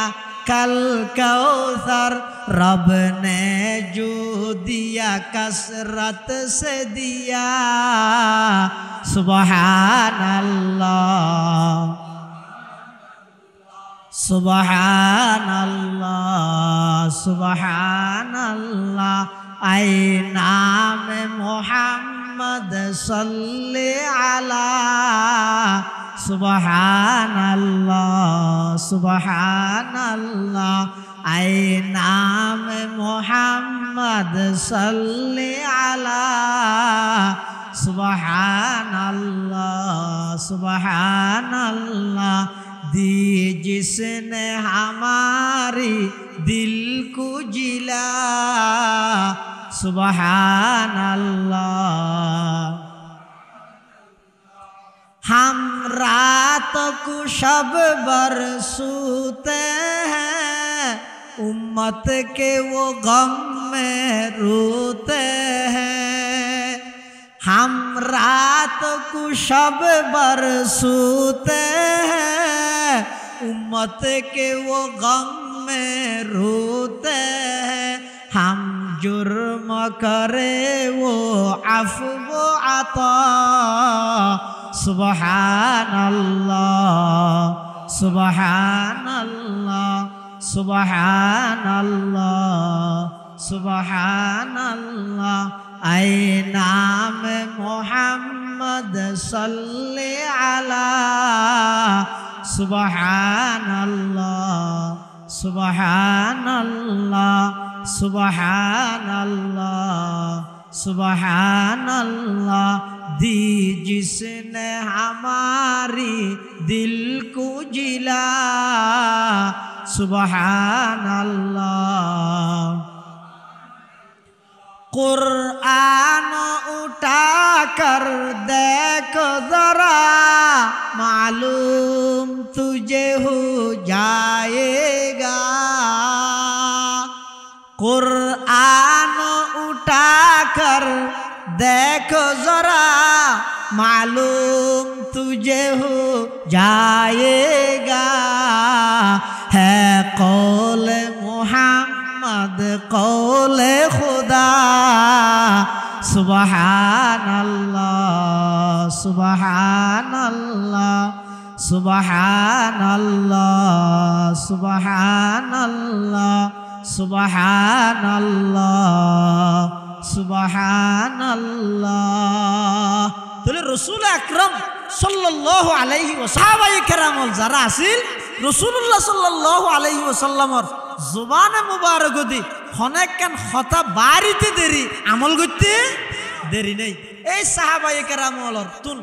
कल कौसर। रब ने जो दिया कसरत से दिया सुबहानल्लाह सुबहानल्लाह सुबहानल्लाह। ऐ नाम मोहम्मद सल्ले अला सुबहानल्लाह सुबहानल्लाह। ऐ नाम मोहम्मद सल्ले अला सुबहानल्लाह सुबहानल्लाह दी जिसने हमारी दिल को जिला सुबहानल्लाह। हम रात को शब बरसूते हैं उम्मत के वो गम में रोते हैं। हम रात को शब बरसूते हैं उम्मत के वो गम में रोते हैं। हम जुर्म करे वो अफ़्व अता सुबहानल्लाह सुबहानल्लाह सुबहानल्लाह सुबहानल्लाह। ऐ नाम मोहम्मद सल्ले अला सुबहानल्लाह सुबहानल्लाह सुबहानल्लाह सुबहानल्लाह। दी जिसने हमारी दिल को जिला सुबहानल्लाह। कुरान उठा कर देखो जरा मालूम तुझे हो जाएगा। कुरान उठा कर देखो जरा मालूम तुझे हो जाएगा है कौल मोहम्मद कौल खुदा सुबहान अल्लाह सुबहान अल्लाह सुबहान अल्लाह सुबहान अल्लाह सुबहान अल्लाह सुबहान अल्लाह। তাহলে রাসূল আকরাম সাল্লাল্লাহু আলাইহি ওয়া সাহাবায়ে কেরামল যারা আছিল রাসূলুল্লাহ সাল্লাল্লাহু আলাইহি ওয়াসাল্লামর জবানে মুবারক দি অনেকখান কথা বাড়িতে দেরি আমল করতে দেরি নেই। এই সাহাবায়ে কেরামলর তুন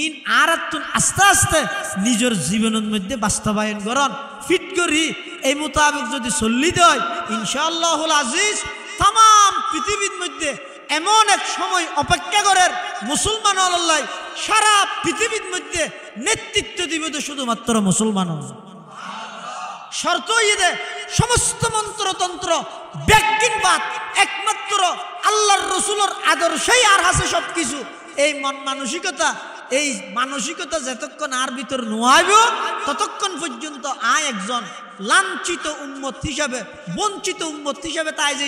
ইন আরাতুন আস্তে আস্তে নিজের জীবনের মধ্যে বাস্তবায়ন করন ফিট করি এই মোতাবেক যদি চলিত হয় ইনশাআল্লাহুল আজিজ তাম পৃথিবীর মধ্যে এমন এক সময় অপেক্ষা করেন মুসলমান আল্লাহ সারা পৃথিবীর মধ্যে নেতৃত্ব দিবে তো শুধুমাত্র মুসলমান শর্ত ইয়ে সমস্ত মন্ত্রতন্ত্র ব্যক্তিবাদ একমাত্র আল্লাহর রসুলের আদর্শই আর আছে সবকিছু। এই মন মানসিকতা যতক্ষণ আর ভিতর নোয়াইব ততক্ষণ পর্যন্ত আয় একজন লাঞ্ছিত উম্মত হিসাবে বঞ্চিত উম্মত হিসাবে তাই যে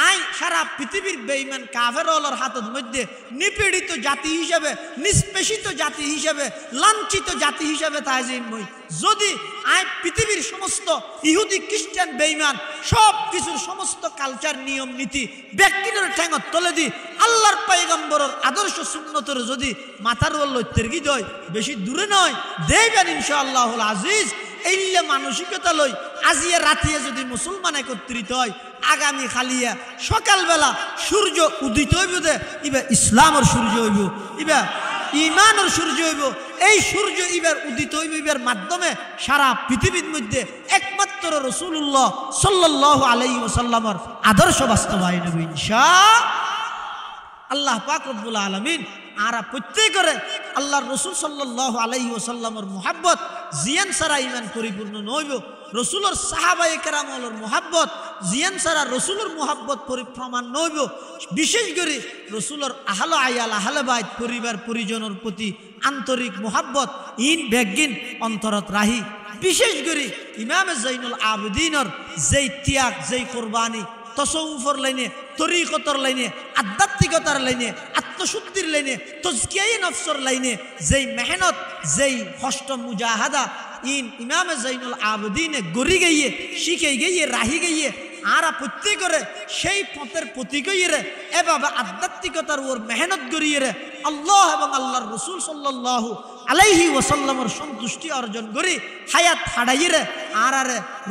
আই সারা পৃথিবীর বেঈমান কাফেরওয়ালার হাতের মধ্যে নিপীড়িত জাতি হিসাবে নিষ্পেষিত জাতি হিসাবে লাঞ্ছিত জাতি হিসাবে তাই যে যদি আই পৃথিবীর সমস্ত ইহুদি খ্রিস্টান বেঈমান সব কিছুর সমস্ত কালচার নিয়ম নীতি ব্যক্তিদের ঠ্যাঙত তলে দি আল্লাহর পয়গম্বরের আদর্শ সুন্নতের যদি মাথার ওপর লইতেরগি দেয় বেশি দূরে নয় দেবেন ইনশাআল্লাহুল আজিজ। এইলে মানসিকতা লই আজিয়ে রাতিয়ে যদি মুসলমান একত্রিত হয় আগামী খালিয়া সকালবেলা সূর্য উদিত হইব দে ইবা ইসলামের সূর্য হইব ইবা ইমানের সূর্য হইব। এই সূর্য ইবার উদিত হইব ইবার মাধ্যমে সারা পৃথিবীর মধ্যে একমাত্র রাসূলুল্লাহ সাল্লাল্লাহু আলাইহি ওয়াসাল্লামের আদর্শ বাস্তবায়ন হবে ইনশাআল্লাহ পাক রব্বুল আলামিন। আর প্রত্যেকরে আল্লাহর রসুল সাল্লাল্লাহু আলাইহি ওয়াসাল্লামের মুহাব্বত জিয়ান সারা ইমান পরিপূর্ণ নইব। রসুলের সাহাবায়ে কেরামলের মুহাব্বত জিয়ান সারা রসুলের মুহাব্বত প্রমাণ নইব। বিশেষ করে রসুলের আহলে আয়াল আহলে বাইত পরিবার পরিজনের প্রতি আন্তরিক মুহাব্বত ইন বেগিন অন্তরত রাহি। বিশেষ করে ইমামে জাইনুল আবেদিনের যেই ত্যাগ যেই কোরবানি তসৌফর লাইনে তরিকতর লাইনে আধ্যাত্মিকতার লাইনে আত্মশুদ্ধির লাইনে তজকিয়ায়ে নফসর লাইনে যেই মেহনত যেই কষ্ট মুজাহাদা ইন ইমামে জাইনুল আবেদিনে গড়ি গিয়ে শিখে গিয়ে রাহি গিয়ে আর প্রত্যেকরে সেই পথের প্রতীক রে এভাবে আধ্যাত্মিকতার ওর মেহনত গড়িয়ে রে আল্লাহ এবং আল্লাহর রসুল সাল্লাল্লাহু আলাইহি ওয়াসাল্লামের সন্তুষ্টি অর্জন করি হায়াত হাড়াইরে আর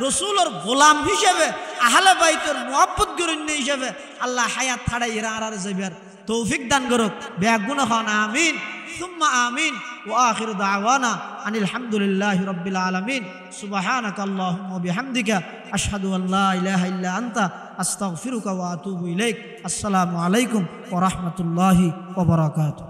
রসুলের গোলাম হিসেবে আহলে বাইতের মুহাব্বত গরিন্য হিসেবে আল্লাহ হায়াত হাড়াইরে আর যাইবার তৌফিক দান করুক বেগুনা খান আমিন সুম্মা আমিন ওয়া আখিরু দাওয়ানা আনিল হামদুলিল্লাহি রাব্বিল আলামিন সুবহানাকা আল্লাহুম্মা ওয়া বিহামদিকা আশহাদু আল্লা ইলাহা ইল্লা আনতা আস্তাগফিরুকা ওয়া আতুবু ইলাইক। আসসালামু আলাইকুম ওয়া রাহমাতুল্লাহি ওয়া বারাকাতুহু।